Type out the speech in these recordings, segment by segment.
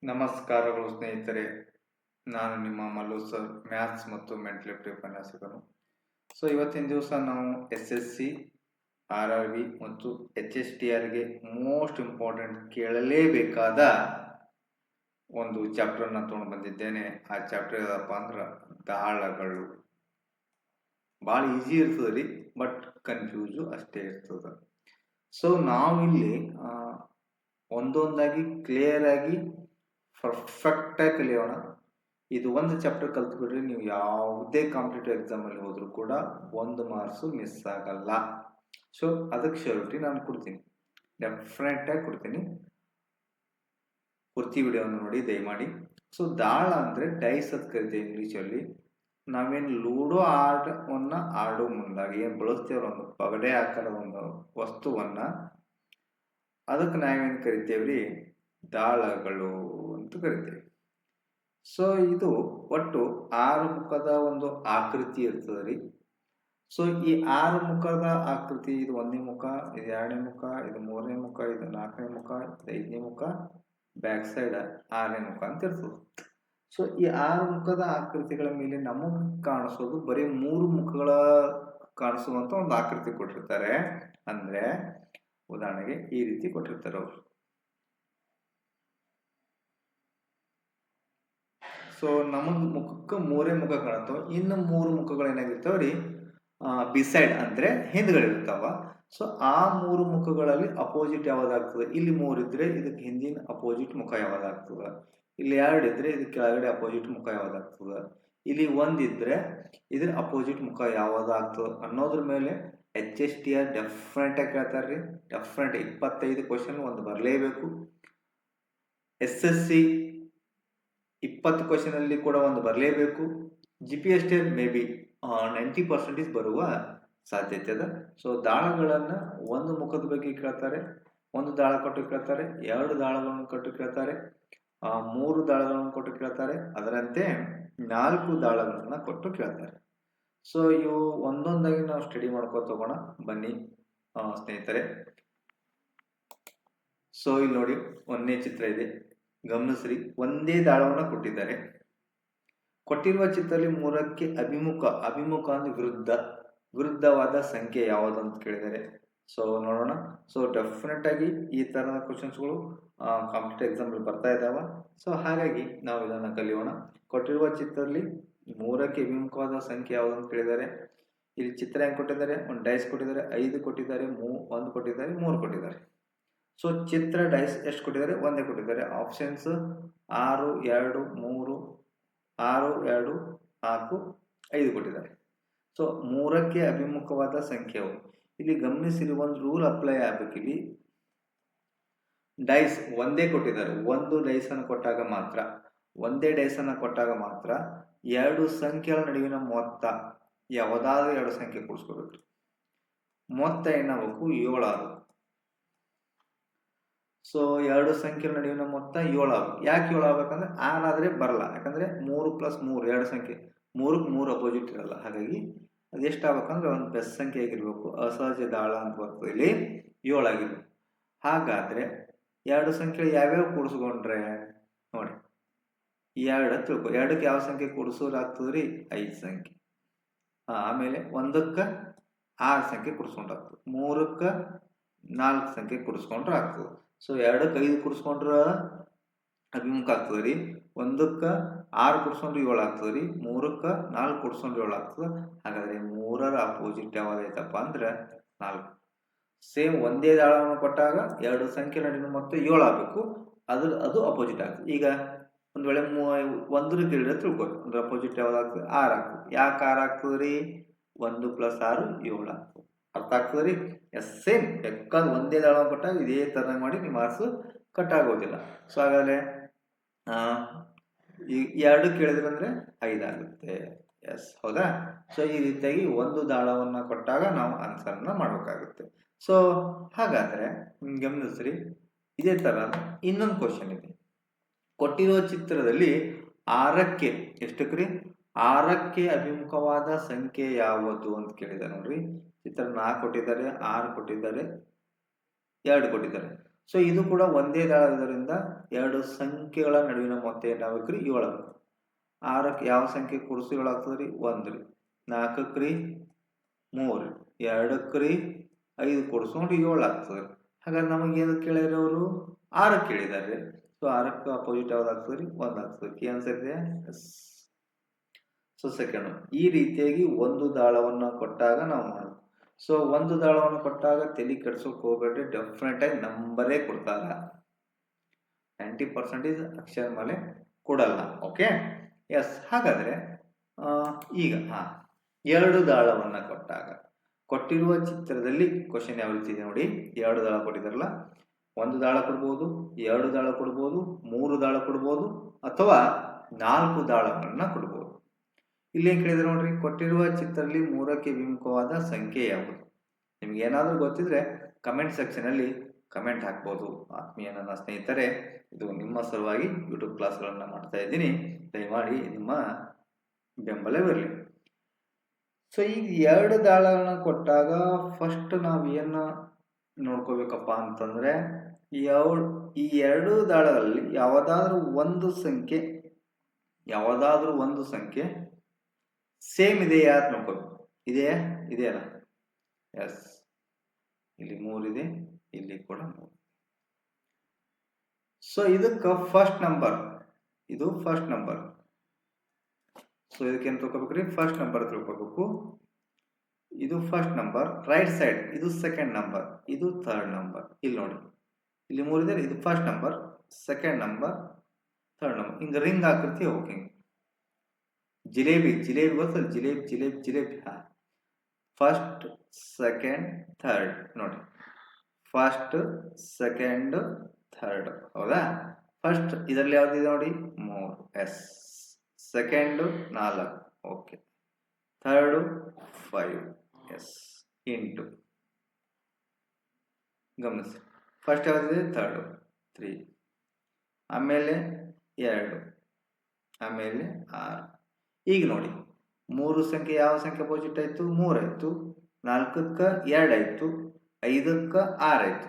ನಮಸ್ಕಾರಗಳು ಸ್ನೇಹಿತರೆ. ನಾನು ನಿಮ್ಮ ಮಲ್ಲು ಸರ್, ಮ್ಯಾಥ್ಸ್ ಮತ್ತು ಮೆಂಟಲಿಟಿ ಉಪನ್ಯಾಸಕರು. ಇವತ್ತಿನ ದಿವಸ ನಾವು SSC, RRB ಮತ್ತು HSTRಗೆ ಮೋಸ್ಟ್ ಇಂಪಾರ್ಟೆಂಟ್ ಕೇಳಲೇಬೇಕಾದ ಒಂದು ಚಾಪ್ಟರ್ನ ತೊಗೊಂಡು ಬಂದಿದ್ದೇನೆ. ಆ ಚಾಪ್ಟರ್ ಯಾವುದಪ್ಪ ಅಂದ್ರೆ ದಾಳಗಳು. ಭಾಳ ಈಸಿ ಇರ್ತದೆ ರೀ, ಬಟ್ ಕನ್ಫ್ಯೂಸು ಅಷ್ಟೇ ಇರ್ತದೆ. ನಾವಿಲ್ಲಿ ಒಂದೊಂದಾಗಿ ಕ್ಲಿಯರ್ ಆಗಿ ಪರ್ಫೆಕ್ಟಾಗಿ ಕಲಿಯೋಣ. ಇದು ಒಂದು ಚಾಪ್ಟರ್ ಕಲ್ತ್ಬಿಟ್ರೆ ನೀವು ಯಾವುದೇ ಕಾಂಪಿಟೇಟಿವ್ ಎಕ್ಸಾಮಲ್ಲಿ ಹೋದರೂ ಕೂಡ 1 ಮಾರ್ಕ್ಸು ಮಿಸ್ ಆಗಲ್ಲ. ಅದಕ್ಕೆ ಶ್ಯೂರಿಟಿ ನಾನು ಕೊಡ್ತೀನಿ, ಡೆಫಿನೆಟಾಗಿ ಕೊಡ್ತೀನಿ. ಪೂರ್ತಿ ವಿಡಿಯೋವನ್ನು ನೋಡಿ ದಯಮಾಡಿ. ದಾಳ ಅಂದರೆ ಡೈಸ್ ಅಂತ ಕರಿತೀವಿ ಇಂಗ್ಲೀಷಲ್ಲಿ. ನಾವೇನು ಲೂಡೋ ಆಟವನ್ನು ಆಡೋ ಮುಂದಾಗಿ ಏನು ಬಳಸ್ತೇವಲ್ಲ, ಒಂದು ಪಗಡೆ ಆಕಾರದ ಒಂದು ವಸ್ತುವನ್ನು, ಅದಕ್ಕೆ ನಾವೇನು ಕರಿತೇವ್ರಿ, ದಾಳಗಳು ಅಂತ ಕರಿತೇವೆ. ಇದು ಒಟ್ಟು 6 ಮುಖದ ಒಂದು ಆಕೃತಿ ಇರ್ತದೆ ರೀ. ಈ 6 ಮುಖದ ಆಕೃತಿ, ಇದು 1ನೇ ಮುಖ, ಇದು 2ನೇ ಮುಖ, ಇದು 3ನೇ ಮುಖ, ಇದು 4ನೇ ಮುಖ, ಇದು 5ನೇ ಮುಖ, ಬ್ಯಾಕ್ ಸೈಡ್ 6ನೇ ಮುಖ ಅಂತ ಇರ್ತದೆ. ಈ 6 ಮುಖದ ಆಕೃತಿಗಳ ಮೇಲೆ ನಮಗೆ ಕಾಣಿಸೋದು ಬರೀ 3 ಮುಖಗಳ ಕಾಣಿಸುವಂತ ಒಂದು ಆಕೃತಿ ಕೊಟ್ಟಿರ್ತಾರೆ. ಅಂದ್ರೆ ಉದಾಹರಣೆಗೆ ಈ ರೀತಿ ಕೊಟ್ಟಿರ್ತಾರೆ ಅವರು. ನಮಗ್ ಮುಖಕ್ಕೆ 3 ಮುಖ ಕಾಣುತ್ತವ. ಇನ್ನು 3 ಮುಖಗಳು ಏನಾಗಿರ್ತಾವ್ರಿ, ಬಿಸೈಡ್ ಅಂದ್ರೆ ಹಿಂದ್ಗಳಿರ್ತಾವ. ಆ 3 ಮುಖಗಳಲ್ಲಿ ಅಪೋಸಿಟ್ ಯಾವ್ದಾಗ್ತದೆ, ಇಲ್ಲಿ 3 ಇದ್ರೆ ಇದಕ್ಕೆ ಹಿಂದಿನ ಅಪೋಸಿಟ್ ಮುಖ ಯಾವ್ದಾಗ್ತದ, ಇಲ್ಲಿ 2 ಇದ್ರೆ ಇದಕ್ಕೆ ಕೆಳಗಡೆ ಅಪೋಸಿಟ್ ಮುಖ ಯಾವ್ದಾಗ್ತದ, ಇಲ್ಲಿ 1 ಇದ್ರೆ ಇದ್ರ ಅಪೋಸಿಟ್ ಮುಖ ಯಾವ್ದಾಗ್ತದ ಅನ್ನೋದ್ರ ಮೇಲೆ HSTR ಡೆಫಿನೆಟ್ ಆಗಿ ಕೇಳ್ತಾರ್ರಿ. ಡೆಫಿನೆಟ್ 25 ಕ್ವಶನ್ ಒಂದು ಬರಲೇಬೇಕು. SSC 20 ಕ್ವಶನ್ ಅಲ್ಲಿ ಕೂಡ ಒಂದು ಬರಲೇಬೇಕು. GPSTR ಮೇ ಬಿ 90% ಬರುವ ಸಾಧ್ಯತೆ ಅದ. ದಾಳಗಳನ್ನ ಒಂದು ಮುಖದ ಬಗ್ಗೆ ಕೇಳ್ತಾರೆ, ಒಂದು ದಾಳ ಕೊಟ್ಟು ಕೇಳ್ತಾರೆ, 2 ದಾಳಗಳನ್ನು ಕೊಟ್ಟು ಕೇಳ್ತಾರೆ, 3 ದಾಳಗಳನ್ನು ಕೊಟ್ಟು ಕೇಳ್ತಾರೆ, ಅದರಂತೆ 4 ದಾಳಗಳನ್ನ ಕೊಟ್ಟು ಕೇಳ್ತಾರೆ. ಇವು ಒಂದೊಂದಾಗಿ ನಾವು ಸ್ಟಡಿ ಮಾಡ್ಕೋತ ಹೋಗೋಣ ಬನ್ನಿ ಸ್ನೇಹಿತರೆ. ಇಲ್ಲಿ ನೋಡಿ, 1ನೇ ಚಿತ್ರ ಇದೆ, ಗಮನಿಸ್ರಿ. ಒಂದೇ ದಾಳವನ್ನ ಕೊಟ್ಟಿದ್ದಾರೆ. ಕೊಟ್ಟಿರುವ ಚಿತ್ರದಲ್ಲಿ 3ಕ್ಕೆ ಅಭಿಮುಖ ಅಂದ್ರೆ ವಿರುದ್ಧವಾದ ಸಂಖ್ಯೆ ಯಾವುದು ಅಂತ ಕೇಳಿದ್ದಾರೆ. ನೋಡೋಣ. ಡೆಫಿನೆಟ್ ಆಗಿ ಈ ತರದ ಕ್ವಶನ್ಸ್ಗಳು ಕಾಂಪಿಟೇಟಿವ್ ಎಕ್ಸಾಮ್ ಬರ್ತಾ ಇದಾವ. ಹಾಗಾಗಿ ನಾವು ಇದನ್ನ ಕಲಿಯೋಣ. ಕೊಟ್ಟಿರುವ ಚಿತ್ರದಲ್ಲಿ 3ಕ್ಕೆ ಅಭಿಮುಖವಾದ ಸಂಖ್ಯೆ ಯಾವುದು ಅಂತ ಕೇಳಿದ್ದಾರೆ. ಇಲ್ಲಿ ಚಿತ್ರ ಹೆಂಗ್ ಕೊಟ್ಟಿದ್ದಾರೆ, ಒಂದು ಡೈಸ್ ಕೊಟ್ಟಿದ್ದಾರೆ, 5 ಕೊಟ್ಟಿದ್ದಾರೆ, 1 ಕೊಟ್ಟಿದ್ದಾರೆ, 3 ಕೊಟ್ಟಿದ್ದಾರೆ. ಚಿತ್ರ ಡೈಸ್ ಎಷ್ಟು ಕೊಟ್ಟಿದ್ದಾರೆ, 1 ಕೊಟ್ಟಿದ್ದಾರೆ. ಆಪ್ಷನ್ಸ್ 6, 2, 3, 6, 2, 4, 5 ಕೊಟ್ಟಿದ್ದಾರೆ. 3ಕ್ಕೆ ಅಭಿಮುಖವಾದ ಸಂಖ್ಯೆವು ಇಲ್ಲಿ ಗಮನಿಸಿರಿ, ಒಂದು ರೂಲ್ ಅಪ್ಲೈ ಆಗ್ಬೇಕು. ಇಲ್ಲಿ ಡೈಸ್ ಒಂದೇ ಕೊಟ್ಟಿದ್ದಾರೆ. ಒಂದು ಡೈಸ್ ಅನ್ನು ಕೊಟ್ಟಾಗ ಮಾತ್ರ, ಒಂದೇ ಡೈಸ್ ಅನ್ನು ಕೊಟ್ಟಾಗ ಮಾತ್ರ 2 ಸಂಖ್ಯೆಗಳ ನಡುವಿನ ಮೊತ್ತ ಯಾವುದಾದ್ರೂ 2 ಸಂಖ್ಯೆ ಕೂಡಿಸ್ಕೋಬೇಕು. ಮೊತ್ತ ಏನಾಗಬೇಕು, 7 ಆಗಬೇಕು. 2 ಸಂಖ್ಯೆಗಳ ನಡುವಿನ ಮೊತ್ತ 7 ಆಗಬೇಕು. ಯಾಕೆ 7 ಆಗ್ಬೇಕಂದ್ರೆ 6 ಆದ್ರೆ ಬರಲ್ಲ. ಯಾಕಂದ್ರೆ 3 + 3 2 ಸಂಖ್ಯೆ, 3ಕ್ಕೆ 3 ಅಪೋಸಿಟ್ ಇರಲ್ಲ. ಹಾಗಾಗಿ ಅದೆಷ್ಟು ಆಗ್ಬೇಕಂದ್ರೆ ಒಂದು ಬೆಸ್ ಸಂಖ್ಯೆ ಆಗಿರ್ಬೇಕು. ಅಸಹಜ ದಾಳ ಅಂತ ಬರ್ತದೆ, ಇಲ್ಲಿ 7 ಆಗಿರ್ಬೇಕು. ಹಾಗಾದ್ರೆ 2 ಸಂಖ್ಯೆಗಳು ಯಾವ್ಯಾವ ಕೂಡಿಸ್ಕೊಂಡ್ರೆ ನೋಡಿ, 2 ತಿಳ್ಕೊ. 2ಕ್ಕೆ ಯಾವ ಸಂಖ್ಯೆ ಕೂಡಿಸೋರಾಗ್ತದ್ರಿ, 5 ಸಂಖ್ಯೆ. ಆಮೇಲೆ 1ಕ್ಕೆ 6 ಸಂಖ್ಯೆ ಕೂಡಿಸ್ಕೊಂಡ್ರಾಗ್ತದೆ, 3ಕ್ಕೆ 4 ಸಂಖ್ಯೆ ಕೂಡಿಸ್ಕೊಂಡ್ರೆ ಆಗ್ತದೆ. 2ಕ್ಕೆ 5 ಕೂಡಿಸ್ಕೊಂಡ್ರ ಅಭಿಮುಖ ಆಗ್ತದೆ ರೀ. 1ಕ್ಕೆ 6 ಕೂಡಿಸ್ಕೊಂಡ್ರೆ 7 ಆಗ್ತದೆ ರೀ. 3ಕ್ಕೆ 4 ಕೂಡಿಸ್ಕೊಂಡ್ರೆ 7 ಆಗ್ತದೆ. ಹಾಗಾದ್ರೆ 3ರ ಅಪೋಸಿಟ್ ಯಾವ್ದೈತಪ್ಪ ಅಂದ್ರೆ 4. ಸೇಮ್ ಒಂದೇ ದಾಳವನ್ನು ಕೊಟ್ಟಾಗ 2 ಸಂಖ್ಯೆ ನಡುವಿನ ಮೊತ್ತ 7 ಆಗ್ಬೇಕು. ಅದು ಅಪೋಸಿಟ್ ಆಗ್ತದೆ. ಈಗ ಒಂದ್ ವೇಳೆ 1 ಕೇಳಿದ್ರೆ ತಿಳ್ಕೊರಿ, ಅದ್ರ ಅಪೋಸಿಟ್ ಯಾವ್ದಾಗ್ತದೆ, 6 ಆಗ್ತದೆ. ಯಾಕೆ 6 ಆಗ್ತದೆ ರೀ, 1 + 6 7 ಆಗ್ತದೆ. ಅರ್ಥ ಆಗ್ತದೆ ರೀ. ಸೇಮ್ ಬೇಕಾದ್ರೆ ಒಂದೇ ದಾಳವನ್ನು ಕೊಟ್ಟಾಗ ಇದೇ ತರ ಮಾಡಿ ನೀವು ಮಾರ್ಕ್ಸ್ ಕಟ್ ಆಗೋದಿಲ್ಲ. ಹಾಗಾದ್ರೆ ಈ 2 ಕೇಳಿದ್ರೆ ಅಂದ್ರೆ 5 ಆಗುತ್ತೆ. ಹೌದಾ? ಈ ರೀತಿಯಾಗಿ ಒಂದು ದಾಳವನ್ನ ಕೊಟ್ಟಾಗ ನಾವು ಆನ್ಸರ್ನ ಮಾಡ್ಬೇಕಾಗುತ್ತೆ. ಹಾಗಾದ್ರೆ ಗಮನಿಸ್ರಿ, ಇದೇ ತರ ಇನ್ನೊಂದು ಕ್ವಶನ್ ಇದೆ. ಕೊಟ್ಟಿರುವ ಚಿತ್ರದಲ್ಲಿ 6ಕ್ಕೆ ಎಷ್ಟಕ್ರಿ, 6ಕ್ಕೆ ಅಭಿಮುಖವಾದ ಸಂಖ್ಯೆ ಯಾವುದು ಅಂತ ಕೇಳಿದ್ದಾರೆ ನೋಡ್ರಿ. ಚಿತ್ರ 4 ಕೊಟ್ಟಿದ್ದಾರೆ, 6 ಕೊಟ್ಟಿದ್ದಾರೆ, 2 ಕೊಟ್ಟಿದ್ದಾರೆ. ಸೊ ಇದು ಕೂಡ ಒಂದೇ ದಾಳ ಇರೋದ್ರಿಂದ ಎರಡು ಸಂಖ್ಯೆಗಳ ನಡುವಿನ ಮೊತ್ತ ಏನಾಗಬೇಕು ರೀ 7 ಆಗಬೇಕು. 6ಕ್ಕೆ ಯಾವ ಸಂಖ್ಯೆ ಕೂಡಿಸಿ 7 ಆಗ್ತದೆ ರೀ 1 ರೀ. 4ಕ್ಕೆ ರೀ 3 ರೀ. 2ಕ್ಕೆ ರೀ 5 ಕೂಡಿಸ್ಕೊಂಡು 7 ಆಗ್ತದೆ. ಹಾಗಾದ್ರೆ ನಮಗೆ ಏನು ಕೇಳಿದ್ರೆ ಅವರು 6 ಕೇಳಿದ್ದಾರೆ. ಸೊ 6ಕ್ಕೆ ಅಪೋಸಿಟ್ ಯಾವ್ದು ಆಗ್ತದೆ ರೀ 1 ಆಗ್ತದೆ. ಕೀ ಆನ್ಸರ್ ಇದೆ ಎಸ್. ಸೊ ಸೆಕೆಂಡ್ ಈ ರೀತಿಯಾಗಿ ಒಂದು ದಾಳವನ್ನ ಕೊಟ್ಟಾಗ ನಾವು ಮಾಡೋದು. ಸೊ ಒಂದು ದಾಳವನ್ನು ಕೊಟ್ಟಾಗ ತಲೆ ಕೆಡ್ಸೋಕೆ ಹೋಗ್ಬೇಡ್ರಿ, ಡೆಫಿನೆಟ್ ಆಗಿ ನಂಬರೇ ಕೊಡ್ತಾರ. 90% ಅಕ್ಷರ ಮೇಲೆ ಕೊಡಲ್ಲ. Okay yes. ಹಾಗಾದ್ರೆ ಈಗ ಎರಡು ದಾಳವನ್ನ ಕೊಟ್ಟಾಗ ಕೊಟ್ಟಿರುವ ಚಿತ್ರದಲ್ಲಿ ಕ್ವಶನ್ ಯಾವ ರೀತಿ ಇದೆ ನೋಡಿ. ಎರಡು ದಾಳ ಕೊಟ್ಟಿದಾರಲ್ಲ, ಒಂದು ದಾಳ ಕೊಡ್ಬೋದು, ಎರಡು ದಾಳ ಕೊಡ್ಬೋದು, ಮೂರು ದಾಳ ಕೊಡ್ಬೋದು, ಅಥವಾ 4 ದಾಳಗಳನ್ನ ಕೊಡ್ಬೋದು. ಇಲ್ಲಿ ಏನ್ ಕೇಳಿದ್ರೆ ನೋಡ್ರಿ, ಕೊಟ್ಟಿರುವ ಚಿತ್ರದಲ್ಲಿ 3ಕ್ಕೆ ವಿಮುಖವಾದ ಸಂಖ್ಯೆ ಯಾವುದು? ನಿಮ್ಗೆ ಏನಾದರೂ ಗೊತ್ತಿದ್ರೆ ಕಮೆಂಟ್ ಸೆಕ್ಷನ್ ಅಲ್ಲಿ ಕಮೆಂಟ್ ಹಾಕ್ಬೋದು. ಆತ್ಮೀಯ ನನ್ನ ಸ್ನೇಹಿತರೆ, ಇದು ನಿಮ್ಮ ಸಲುವಾಗಿ ಯೂಟ್ಯೂಬ್ ಕ್ಲಾಸ್ಗಳನ್ನ ಮಾಡ್ತಾ ಇದ್ದೀನಿ. ದಯಮಾಡಿ ನಿಮ್ಮ ಬೆಂಬಲವಿರಲಿ. ಸೊ ಈಗ ಎರಡು ದಾಳಗಳನ್ನ ಕೊಟ್ಟಾಗ ಫಸ್ಟ್ ನಾವು ಏನ ನೋಡ್ಕೋಬೇಕಪ್ಪ ಅಂತಂದ್ರೆ, ಈ ಎರಡು ದಾಳಗಳಲ್ಲಿ ಯಾವುದಾದ್ರೂ ಒಂದು ಸಂಖ್ಯೆ ಸೇಮ್ ಇದೆಯಾ ಅಂತ ನೋಡ್ಕೋಬೇಕು. ಇದೆಯಲ್ಲ ಎಸ್. ಇಲ್ಲಿ 3 ಇದೆ, ಇಲ್ಲಿ ಕೂಡ 3. ಸೊ ಇದಕ್ಕೆ ಫಸ್ಟ್ ನಂಬರ್, ಇದು ಫಸ್ಟ್ ನಂಬರ್. ಸೊ ಇದಕ್ಕೆ ಏನು ತಿಳ್ಕೊಬೇಕ್ರಿ? ಫಸ್ಟ್ ನಂಬರ್ ತಿಳ್ಕೊಬೇಕು. ಇದು ಫಸ್ಟ್ ನಂಬರ್. ರೈಟ್ ಸೈಡ್ ಇದು ಸೆಕೆಂಡ್ ನಂಬರ್, ಇದು ಥರ್ಡ್ ನಂಬರ್. ಇಲ್ಲಿ ನೋಡಿ, ಇಲ್ಲಿ 3 ಇದೆ, ಇದು first number, second number, third number. ಹಿಂಗ ರಿಂಗ್ ಆಕೃತಿ ಹೋಗಿ ಜಿಲೇಬಿ ಗೊತ್ತಲ್ಲ, ಜಿಲೇಬಿ. ಫಸ್ಟ್ ಸೆಕೆಂಡ್ ಥರ್ಡ್ ನೋಡಿ, ಫಸ್ಟ್ ಸೆಕೆಂಡ್ ಥರ್ಡ್. ಹೌದಾ? ಫಸ್ಟ್ ಇದರಲ್ಲಿ ಯಾವ್ದಿದೆ ನೋಡಿ 3 yes, second 4 okay, third 5 yes, into ಗಮನಿಸಿ. ಫಸ್ಟ್ ಯಾವ್ದಿದೆ? ಥರ್ಡ್ 3, ಆಮೇಲೆ 2, ಆಮೇಲೆ 6. ಈಗ ನೋಡಿ, 3 ಸಂಖ್ಯೆ ಯಾವ ಸಂಖ್ಯೆ ಅಪೋಸಿಟ್ ಆಯ್ತು? 3 ಆಯ್ತು. 4ಕ್ಕೆ 2 ಆಯ್ತು, 5ಕ್ಕೆ 6 ಆಯ್ತು.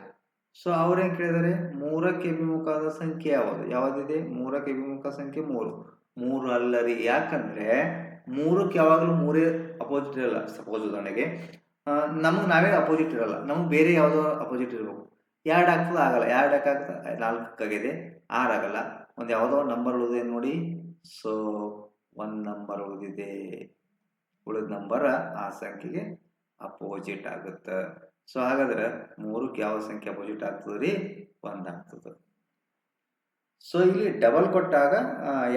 ಸೊ ಅವ್ರೇನ್ ಕೇಳಿದಾರೆ? 3ಕ್ಕೆ ವಿಮುಖವಾದ ಸಂಖ್ಯೆ ಯಾವ್ದಿದೆ? 3ಕ್ಕೆ ವಿಮುಖ ಸಂಖ್ಯೆ 3 ಅಲ್ಲರಿ. ಯಾಕಂದ್ರೆ 3ಕ್ಕೆ ಯಾವಾಗಲೂ 3 ಅಪೋಸಿಟ್ ಇರಲ್ಲ. ಸಪೋಸ್ ಉದಾಹರಣೆಗೆ ನಮಗೆ ನಾವೇ ಅಪೋಸಿಟ್ ಇರಲ್ಲ, ನಮ್ಗೆ ಬೇರೆ ಯಾವುದೋ ಅಪೋಸಿಟ್ ಇರಬೇಕು. 2 ಆಗ್ತದೆ, ಆಗಲ್ಲ. 2 ಆಗ್ತದೆ, 4 6 ಆಗಲ್ಲ. ಒಂದು ಯಾವುದೋ ನಂಬರ್ ಉಳಿದಿದೆ ನೋಡಿ. ಸೊ 1 ನಂಬರ್ ಉಳಿದಿದೆ, ಉಳಿದ ನಂಬರ್ ಆ ಸಂಖ್ಯೆಗೆ ಅಪೋಸಿಟ್ ಆಗುತ್ತೆ. ಸೊ ಹಾಗಾದ್ರೆ 3ಕ್ಕೆ ಯಾವ ಸಂಖ್ಯೆ ಅಪೋಸಿಟ್ ಆಗ್ತದೆ? 1 ಆಗ್ತದೆ. ಸೊ ಇಲ್ಲಿ ಡಬಲ್ ಕೊಟ್ಟಾಗ,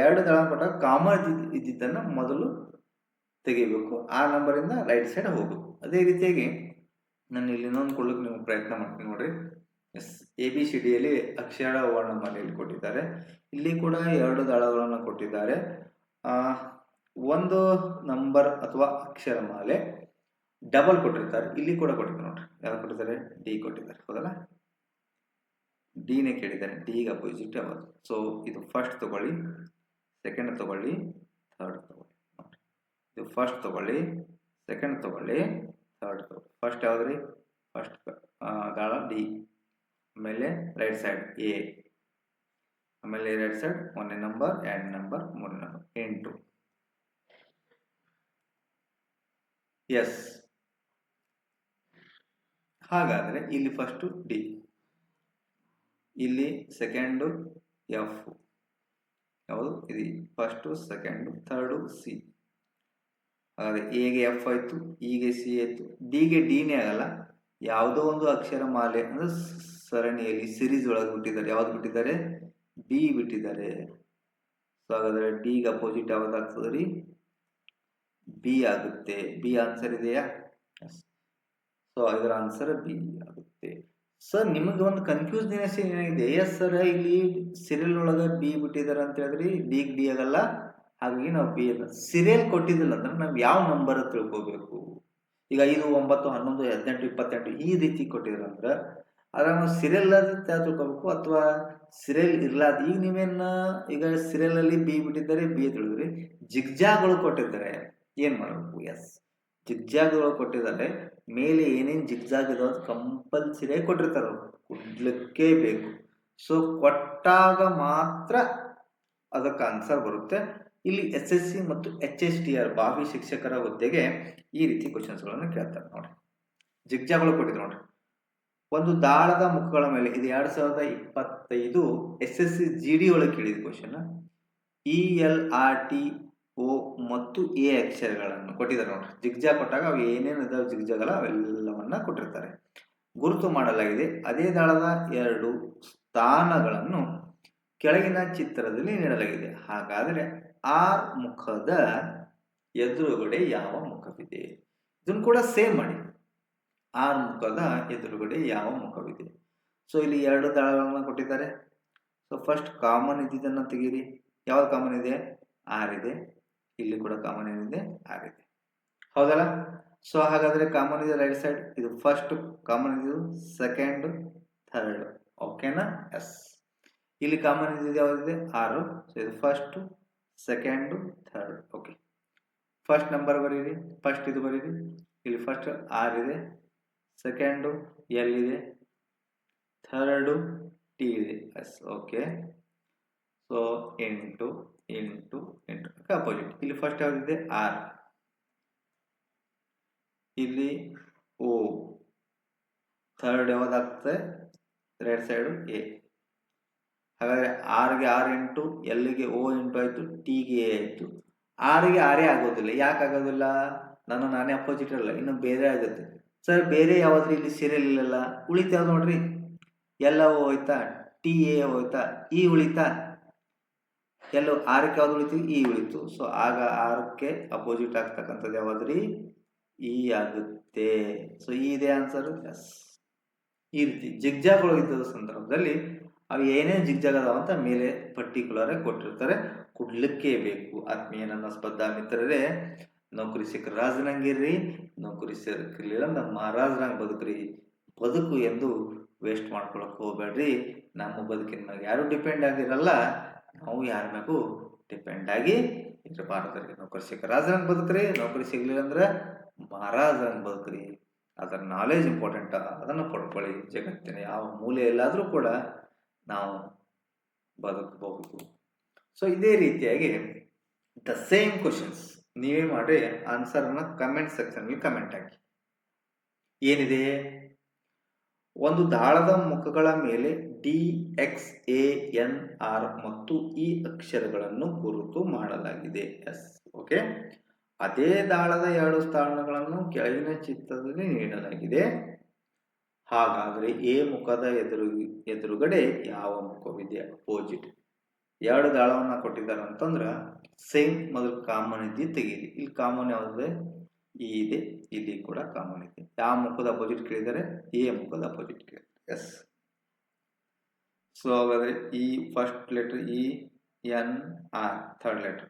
ಎರಡು ದಳ ಕೊಟ್ಟಾಗ ಕಾಮನ್ ಇದ್ದಿದ್ದನ್ನು ಮೊದಲು ತೆಗಿಬೇಕು. ಆ ನಂಬರಿಂದ ರೈಟ್ ಸೈಡ್ ಹೋಗ್ಬೇಕು. ಅದೇ ರೀತಿಯಾಗಿ ನಾನು ಇಲ್ಲಿ ಇನ್ನೊಂದು ಕೊಡ್ಲಿಕ್ಕೆ ನೀವು ಪ್ರಯತ್ನ ಮಾಡ್ತೀನಿ ನೋಡ್ರಿ. ಎಸ್, ABCDಯಲ್ಲಿ ಅಕ್ಷರ ವರ್ಣಮಾಲೆಯಲ್ಲಿ ಕೊಟ್ಟಿದ್ದಾರೆ. ಇಲ್ಲಿ ಕೂಡ ಎರಡು ದಳಗಳನ್ನು ಕೊಟ್ಟಿದ್ದಾರೆ. ಒಂದು ನಂಬರ್ ಅಥವಾ ಅಕ್ಷರ ಮಾಲೆ ಡಬಲ್ ಕೊಟ್ಟಿರ್ತಾರೆ. ಇಲ್ಲಿ ಕೂಡ ಕೊಟ್ಟಿದ್ದಾರೆ ನೋಡ್ರಿ. ಯಾವ್ದು ಕೊಟ್ಟಿದ್ದಾರೆ? ಡಿ ಕೊಟ್ಟಿದ್ದಾರೆ. ಹೌದಲ್ಲ? ಡಿನೇ ಕೇಳಿದ್ದಾರೆ. ಡಿಗೆ ಅಪೋಸಿಟ್ ಯಾವುದು? ಸೊ ಇದು ಫಸ್ಟ್ ತಗೊಳ್ಳಿ, ಸೆಕೆಂಡ್ ತಗೊಳ್ಳಿ, ಥರ್ಡ್ ತಗೊಳ್ಳಿ. ಇದು ಫಸ್ಟ್ ತಗೊಳ್ಳಿ, ಸೆಕೆಂಡ್ ತಗೊಳ್ಳಿ, ಥರ್ಡ್ ತಗೊಳ್ಳಿ. ಫಸ್ಟ್ ಯಾವ್ದ್ರಿ? ಫಸ್ಟ್ ದಾಳ ಡಿ, ಆಮೇಲೆ ರೈಟ್ ಸೈಡ್ ಎ, ಆಮೇಲೆ ರೈಟ್ ಸೈಡ್ 1ನೇ ನಂಬರ್, 2ನೇ ನಂಬರ್, 3ನೇ ನಂಬರ್, 8. ಎಸ್. ಹಾಗಾದ್ರೆ ಇಲ್ಲಿ ಫಸ್ಟ್ ಡಿ, ಇಲ್ಲಿ ಸೆಕೆಂಡ್ ಎಫ್, ಯಾವುದು ಇದು? First second third C. ಹಾಗಾದ್ರೆ ಎಗೆ ಎಫ್ ಆಯ್ತು, ಇಗೆ ಸಿ ಆಯ್ತು, ಡಿಗೆ ಡಿನೇ ಆಗಲ್ಲ. ಯಾವುದೋ ಒಂದು ಅಕ್ಷರ ಮಾಲೆ ಅಂದ್ರೆ ಸರಣಿಯಲ್ಲಿ ಸಿರೀಸ್ ಒಳಗೆ ಬಿಟ್ಟಿದ್ದಾರೆ. ಯಾವ್ದು ಬಿಟ್ಟಿದ್ದಾರೆ? ಡಿ ಬಿಟ್ಟಿದ್ದಾರೆ. ಸೊ ಹಾಗಾದ್ರೆ ಡಿಗೆ ಅಪೋಸಿಟ್ ಯಾವ್ದಾಗ್ತದೆ ರೀ? ಬಿ ಆಗುತ್ತೆ. ಬಿ ಆನ್ಸರ್ ಇದೆಯಾ? ಸೊ ಇದರ ಆನ್ಸರ್ ಬಿ ಆಗುತ್ತೆ. ಸರ್ ನಿಮಗೆ ಒಂದು ಕನ್ಫ್ಯೂಷನ್ ಏನಾಗಿದೆ? ಎಸ್ ಸರ್, ಇಲ್ಲಿ ಸೀರಿಯಲ್ ಒಳಗೆ ಬಿ ಬಿಟ್ಟಿದ್ದಾರೆ ಅಂತ ಹೇಳಿದ್ರಿ, ಡಿ ಆಗಲ್ಲ. ಹಾಗಾಗಿ ನಾವು ಬಿ ಅಲ್ಲ. ಸೀರಿಯಲ್ ಕೊಟ್ಟಿದ್ದಿಲ್ಲ ಅಂದ್ರೆ ನಾವು ಯಾವ ನಂಬರ್ ತಿಳ್ಕೋಬೇಕು? ಈಗ 5, 9, 11, 18, 28 ಈ ರೀತಿ ಕೊಟ್ಟಿದ್ರು ಅಂದ್ರೆ ಅದ್ರ ನಾವು ಸೀರಿಯಲ್ ತಿಳ್ಕೋಬೇಕು, ಅಥವಾ ಸೀರಿಯಲ್ ಇರ್ಲಾದ. ಈಗ ನೀವೇನ, ಈಗ ಸೀರಿಯಲ್ ಅಲ್ಲಿ ಬಿ ಬಿಟ್ಟಿದ್ದಾರೆ, ಬಿ ತಿಳಿದ್ರಿ. ಜಿಗ್ಜಾಗಳು ಕೊಟ್ಟಿದ್ದಾರೆ, ಏನ್ ಮಾಡಬೇಕು? ಎಸ್, ಜಿಗ್ಜಾಗ್ಗಳು ಕೊಟ್ಟಿದ್ದಾರೆ. ಮೇಲೆ ಏನೇನು ಜಿಗ್ಜಾಗ್ ಇದಾವೆ ಕಂಪಲ್ಸರಿ ಕೊಟ್ಟಿರ್ತಾರೆ, ಕೊಡ್ಲಿಕ್ಕೇ ಬೇಕು. ಸೊ ಕೊಟ್ಟಾಗ ಮಾತ್ರ ಅದಕ್ಕೆ ಆನ್ಸರ್ ಬರುತ್ತೆ. ಇಲ್ಲಿ SSC ಮತ್ತು HSTR ಭಾವಿ ಶಿಕ್ಷಕರ ಹುದ್ದೆಗೆ ಈ ರೀತಿ ಕ್ವಶನ್ಸ್ಗಳನ್ನು ಕೇಳ್ತಾರೆ ನೋಡಿ. ಜಿಗ್ಜಾಗಳು ಕೊಟ್ಟಿದ್ರು ನೋಡ್ರಿ. ಒಂದು ದಾಳದ ಮುಖಗಳ ಮೇಲೆ, ಇದು 2025 SSC GD ಒಳಗೆ ಕೇಳಿದ ಕ್ವಶನ್. ELRTO ಮತ್ತು A ಅಕ್ಷರಗಳನ್ನು ಕೊಟ್ಟಿದ್ದಾರೆ ನೋಡ್ರಿ. ಜಿಗ್ಜಾಗ್ ಕೊಟ್ಟಾಗ ಅವು ಏನೇನು ಇದಾವೆ ಜಿಗ್ಜಾಗಲ್ಲ ಅವೆಲ್ಲವನ್ನ ಕೊಟ್ಟಿರ್ತಾರೆ. ಗುರುತು ಮಾಡಲಾಗಿದೆ. ಅದೇ ದಾಳದ 2 ಸ್ಥಾನಗಳನ್ನು ಕೆಳಗಿನ ಚಿತ್ರದಲ್ಲಿ ನೀಡಲಾಗಿದೆ. ಹಾಗಾದರೆ R ಮುಖದ ಎದುರುಗಡೆ ಯಾವ ಮುಖವಿದೆ? ಇದನ್ನು ಕೂಡ ಸೇಮ್ ಮಾಡಿ. R ಮುಖದ ಎದುರುಗಡೆ ಯಾವ ಮುಖವಿದೆ? ಸೊ ಇಲ್ಲಿ 2 ದಾಳಗಳನ್ನು ಕೊಟ್ಟಿದ್ದಾರೆ. ಸೊ ಫಸ್ಟ್ ಕಾಮನ್ ಇದ್ದಿದ್ದನ್ನು ತೆಗೀರಿ. ಯಾವ್ದು ಕಾಮನ್ ಇದೆ? R ಇದೆ. ಇಲ್ಲಿ ಕೂಡ ಕಾಮನ್ ಏನಿದೆ? R ಇದೆ. ಹೌದಲ್ಲ? ಸೊ ಹಾಗಾದ್ರೆ ಕಾಮನ್ ಇದೆ ರೈಟ್ ಸೈಡ್. ಇದು ಫಸ್ಟ್ ಕಾಮನ್ ಇದು, ಸೆಕೆಂಡ್, ಥರ್ಡ್. ಓಕೆನಾ? ಎಸ್. ಇಲ್ಲಿ ಕಾಮನ್ ಇದೆ ಯಾವ್ದಿದೆ? 6. ಸೊ ಇದು first, second, third. Okay, first number ಬರೀರಿ. ಫಸ್ಟ್ ಇದು ಬರೀರಿ. ಇಲ್ಲಿ ಫಸ್ಟ್ R ಇದೆ, ಸೆಕೆಂಡು L ಇದೆ, ಥರ್ಡು T ಇದೆ. ಎಸ್. Okay, so 8 8 8 opposite. ಇಲ್ಲಿ ಫಸ್ಟ್ ಯಾವ್ದಿದೆ? R. ಇಲ್ಲಿ O. ಥರ್ಡ್ ಯಾವ್ದಾಗ್ತದೆ? Right side A. ಹಾಗಾದ್ರೆ ಆರ್ಗೆ 6 ಇಂಟು, ಎಲ್ಗೆ O ಇಂಟು ಆಯಿತು, ಟಿಗೆ A ಆಯಿತು. ಆರ್ಗೆ 6 ಆಗೋದಿಲ್ಲ. ಯಾಕೆ ಆಗೋದಿಲ್ಲ? ನಾನೇ ಅಪೋಸಿಟ್ ಇರಲ್ಲ, ಇನ್ನು ಬೇರೆ ಆಗುತ್ತೆ. ಸರ್ ಬೇರೆ ಯಾವ್ದ್ರಿ ಇಲ್ಲಿ ಸೀರಿಯಲ್ ಇಲ್ಲಲ್ಲ? ಉಳಿತ ಯಾವ್ದು ನೋಡ್ರಿ? ಎಲ್ಲ ಹೋಯ್ತಾ? ಟಿ ಎ ಹೋಯ್ತಾ? ಇ ಉಳಿತಾ? ಎಲ್ಲೋ 6ಕ್ಕೆ ಯಾವ್ದು ಉಳಿತು? ಇ ಉಳಿತು. ಸೊ ಆಗ 6ಕ್ಕೆ ಅಪೋಸಿಟ್ ಆಗ್ತಕ್ಕಂಥದ್ದು ಯಾವ್ದ್ರಿ? ಇ ಆಗುತ್ತೆ. ಸೊ ಇ ಇದೆ ಆನ್ಸರ್. ಎಸ್. ಈ ರೀತಿ ಜಿಗ್ಜಾಗ್ಗಳು ಇದ್ದ ಸಂದರ್ಭದಲ್ಲಿ ಅವು ಏನೇನು ಜಿಗ್ಜಾಗ್ ಅದಾವ ಅಂತ ಮೇಲೆ ಪರ್ಟಿಕ್ಯುಲರ್ ಆಗಿ ಕೊಟ್ಟಿರ್ತಾರೆ, ಕೊಡ್ಲಿಕ್ಕೆ ಬೇಕು. ಆತ್ಮೀಯ ನನ್ನ ಸ್ಪರ್ಧಾ ಮಿತ್ರರೇ, ನೌಕರಿ ಸಿಕ್ಕರೆ ರಾಜನಂಗಿರ್ರಿ, ನೌಕರಿ ಸಿಕ್ಕಲಿಲ್ಲ ನಮ್ಮ ಮಹಾರಾಜರಂಗೆ ಬದುಕ್ರಿ. ಬದುಕು ಎಂದು ವೇಸ್ಟ್ ಮಾಡ್ಕೊಳಕ್ ಹೋಗ್ಬೇಡ್ರಿ. ನಮ್ಮ ಬದುಕಿನ ಮ್ಯಾಗ ಯಾರು ಡಿಪೆಂಡ್ ಆಗಿರಲ್ಲ, ನಾವು ಯಾರ ಮ್ಯಾಗೂ ಡಿಪೆಂಡ್ ಆಗಿ ಇರಬಾರ್ದ್ರಿ. ನೌಕರಿ ಸಿಕ್ಕ ರಾಜರಂಗೆ ಬದುಕ್ರಿ, ನೌಕರಿ ಸಿಗ್ಲಿಲ್ಲ ಅಂದ್ರೆ ಮಹಾರಾಜರಂಗೆ ಬದುಕ್ರಿ. ಅದರ ನಾಲೆಜ್ ಇಂಪಾರ್ಟೆಂಟ್, ಅದನ್ನು ಪಡ್ಕೊಳ್ಳಿ. ಜಗತ್ತಿನ ಯಾವ ಮೂಲೆಯಲ್ಲಾದರೂ ಕೂಡ ನಾವು ಬದುಕಬಹುದು. ಸೊ ಇದೇ ರೀತಿಯಾಗಿ ದ ಸೇಮ್ ಕ್ವಶನ್ಸ್ ನೀವೇ ಮಾಡಿ ಆನ್ಸರ್ನ ಕಮೆಂಟ್ ಸೆಕ್ಷನ್ನಲ್ಲಿ ಕಮೆಂಟ್ ಹಾಕಿ. ಏನಿದೆ? ಒಂದು ದಾಳದ ಮುಖಗಳ ಮೇಲೆ DXANR ಮತ್ತು E ಅಕ್ಷರಗಳನ್ನು ಗುರುತು ಮಾಡಲಾಗಿದೆ. ಎಸ್. ಓಕೆ, ಅದೇ ದಾಳದ 2 ಸ್ಥಾನಗಳನ್ನು ಕೆಳಗಿನ ಚಿತ್ರದಲ್ಲಿ ನೀಡಲಾಗಿದೆ. ಹಾಗಾದರೆ ಎ ಮುಖದ ಎದುರುಗಡೆ ಯಾವ ಮುಖವಿದೆ? ಅಪೋಸಿಟ್. 2 ದಾಳವನ್ನ ಕೊಟ್ಟಿದ್ದಾರೆ ಅಂತಂದ್ರೆ ಸೇಮ್ ಮೊದಲು ಕಾಮನ್ ಇದ್ದು ತೆಗೀರಿ. ಇಲ್ಲಿ ಕಾಮನ್ ಯಾವುದಿದೆ? ಇ ಇದೆ. ಇಲ್ಲಿ ಕೂಡ ಕಾಮನ್ ಇದೆ. ಯಾವ ಮುಖದ ಅಪೋಸಿಟ್ ಕೇಳಿದರೆ? ಎ ಮುಖದ ಅಪೋಸಿಟ್ ಕೇಳಿದ್ದಾರೆ. ಎಸ್. ಸೊ ಹಾಗಾದ್ರೆ ಈ first letter ENR, third letter,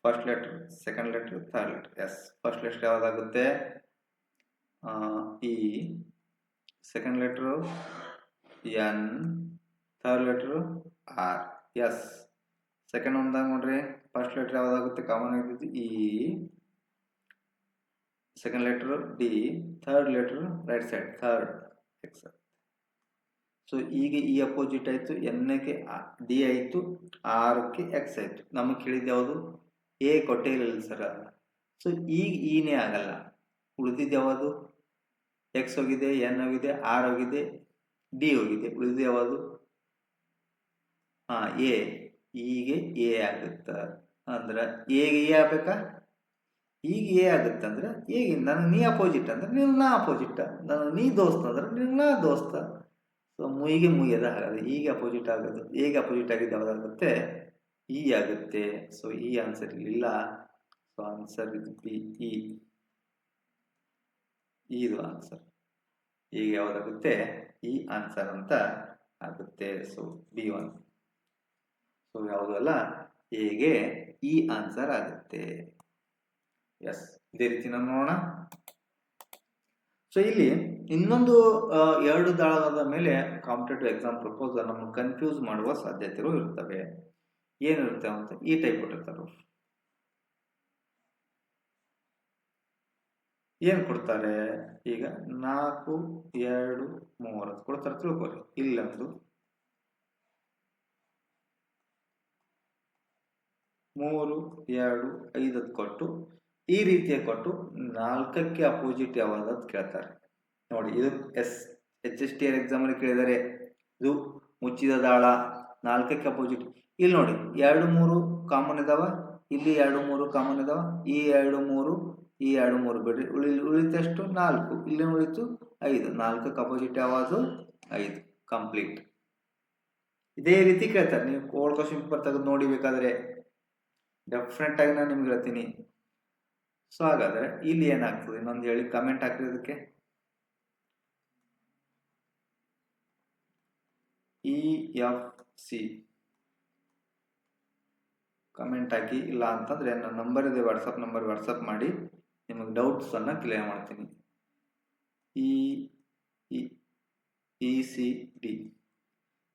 first letter, second letter, third letter. Yes. First letter ಯಾವ್ದಾಗುತ್ತೆ? E, second letter N, third letter R. Yes. Second ಒಂದಾಗ ನೋಡ್ರಿ, ಫಸ್ಟ್ ಲೆಟರ್ ಯಾವ್ದಾಗುತ್ತೆ? ಕಾಮನ್ ಆಗಿದ್ದು E, second letter D, third letter right side third X. So ಈಗ ಈ opposite ಆಯಿತು, ಎನ್ಗೆ D ಆಯಿತು, ಆರ್ಗೆ X ಆಯಿತು. ನಮಗೆ ಕೇಳಿದ್ದು ಯಾವುದು? ಎ ಕೊಟ್ಟೇ ಇಲ್ಲ ಸರ್. ಸೊ ಈಗ ಈನೇ ಆಗಲ್ಲ. ಉಳಿದಿದ್ದು ಯಾವುದು? ಎಕ್ಸ್ ಹೋಗಿದೆ, ಎನ್ ಹೋಗಿದೆ, ಆರ್ ಹೋಗಿದೆ, ಡಿ ಹೋಗಿದೆ. ಉಳಿದಿದ್ದು ಯಾವುದು? ಎ. ಈಗೆ ಎ ಆಗುತ್ತ ಅಂದ್ರೆ ಎಗೆ ಎ ಆಗ್ಬೇಕಾ? ಈಗ ಎ ಆಗುತ್ತೆ ಅಂದ್ರೆ ಈಗ ನನಗೆ ನೀ ಅಪೋಸಿಟ್ ಅಂದ್ರೆ ನೀವು ನಾ ಅಪೋಸಿಟ್, ನನಗೆ ನೀ ದೋಸ್ತ ಅಂದ್ರೆ ನೀವು ನಾ ದೋಸ್ತ. ಸೊ ಮುಯಿಗೆ ಮುಗಿಯದ ಹಾಗಾದ್ರೆ ಈಗ ಅಪೋಸಿಟ್ ಆಗೋದು. ಈಗ ಅಪೋಸಿಟ್ ಆಗಿದ್ದು ಯಾವುದಾಗುತ್ತೆ? ಇ ಆಗುತ್ತೆ. ಸೊ ಈ ಆನ್ಸರ್ ಇಲ್ಲ. ಸೊ ಆನ್ಸರ್ ಇದು ಬಿ, ಇ. ಇದು ಆನ್ಸರ್. ಈಗ ಯಾವುದಾಗುತ್ತೆ? ಈ ಆನ್ಸರ್ ಅಂತ ಆಗುತ್ತೆ. So B1. ಸೊ ಯಾವುದು ಅಲ್ಲ, ಹೇಗೆ ಈ ಆನ್ಸರ್ ಆಗುತ್ತೆ. ಎಸ್. ಇದೇ ರೀತಿ ನಾವು ನೋಡೋಣ. ಸೊ ಇಲ್ಲಿ ಇನ್ನೊಂದು 2 ದಾಳದ ಮೇಲೆ ಕಾಂಪಿಟೇಟಿವ್ ಎಕ್ಸಾಮ್ ಪ್ರಪೋಸಲ್ ನಮ್ಮನ್ನು ಕನ್ಫ್ಯೂಸ್ ಮಾಡುವ ಸಾಧ್ಯತೆಗಳು ಇರ್ತವೆ. ಏನಿರುತ್ತೆ ಅಂತ ಈ ಟೈಪ್ ಕೊಟ್ಟಿರ್ತಾರೆ. ಏನು ಕೊಡ್ತಾರೆ? ಈಗ 4, 2, 3 ಅಂತ ಕೊಡ್ತಾರೆ ತಿಳ್ಕೊರಿ. ಇಲ್ಲೊಂದು 3, 2, 5 ಅಂತ ಕೊಟ್ಟು ಈ ರೀತಿಯ ಕೊಟ್ಟು 4ಕ್ಕೆ ಅಪೋಸಿಟ್ ಯಾವುದು ಅಂತ ಕೇಳ್ತಾರೆ. ನೋಡಿ, ಇದು HSTR ಎಕ್ಸಾಮಲ್ಲಿ ಕೇಳಿದರೆ ಇದು ಮುಚ್ಚಿದ ದಾಳ 4ಕ್ಕೆ ಅಪೋಸಿಟ್. ಇಲ್ಲಿ ನೋಡಿ 2, 3 ಕಾಮನ್ ಇದಾವ, ಇಲ್ಲಿ 2, 3 ಕಾಮನ್ ಇದಾವ, ಈ 2, 3 ಈ 2, 3 ಬಿಡ್ರಿ, ಉಳಿತಷ್ಟು 4, ಇಲ್ಲಿ ಉಳಿತು 5. 4ಕ್ಕೆ ಅಪೋಸಿಟ್ ಯಾವುದು? 5. ಕಂಪ್ಲೀಟ್. ಇದೇ ರೀತಿ ಕೇಳ್ತಾರೆ. ನೀವು ಓಲ್ಡ್ ಕ್ವಶನ್ ಪೇಪರ್ ತೆಗೆದು ನೋಡಿ ಬೇಕಾದ್ರೆ ಡೆಫಿನೆಟ್ ಆಗಿ ನಾನು ನಿಮ್ಗೆ ಹೇಳ್ತೀನಿ. ಸೊ ಹಾಗಾದ್ರೆ ಇಲ್ಲಿ ಏನಾಗ್ತದೆ ಇನ್ನೊಂದು ಹೇಳಿ, ಕಮೆಂಟ್ ಹಾಕ್ರಿ ಅದಕ್ಕೆ. EFC ಕಮೆಂಟ್ ಹಾಕಿ. ಇಲ್ಲ ಅಂತಂದ್ರೆ ನನ್ನ ನಂಬರ್ ಇದೆ, ವಾಟ್ಸಪ್ ನಂಬರ್, ವಾಟ್ಸಪ್ ಮಾಡಿ ನಿಮಗೆ ಡೌಟ್ಸ್ ಅನ್ನ ಕ್ಲಿಯರ್ ಮಾಡ್ತೀನಿ. ECD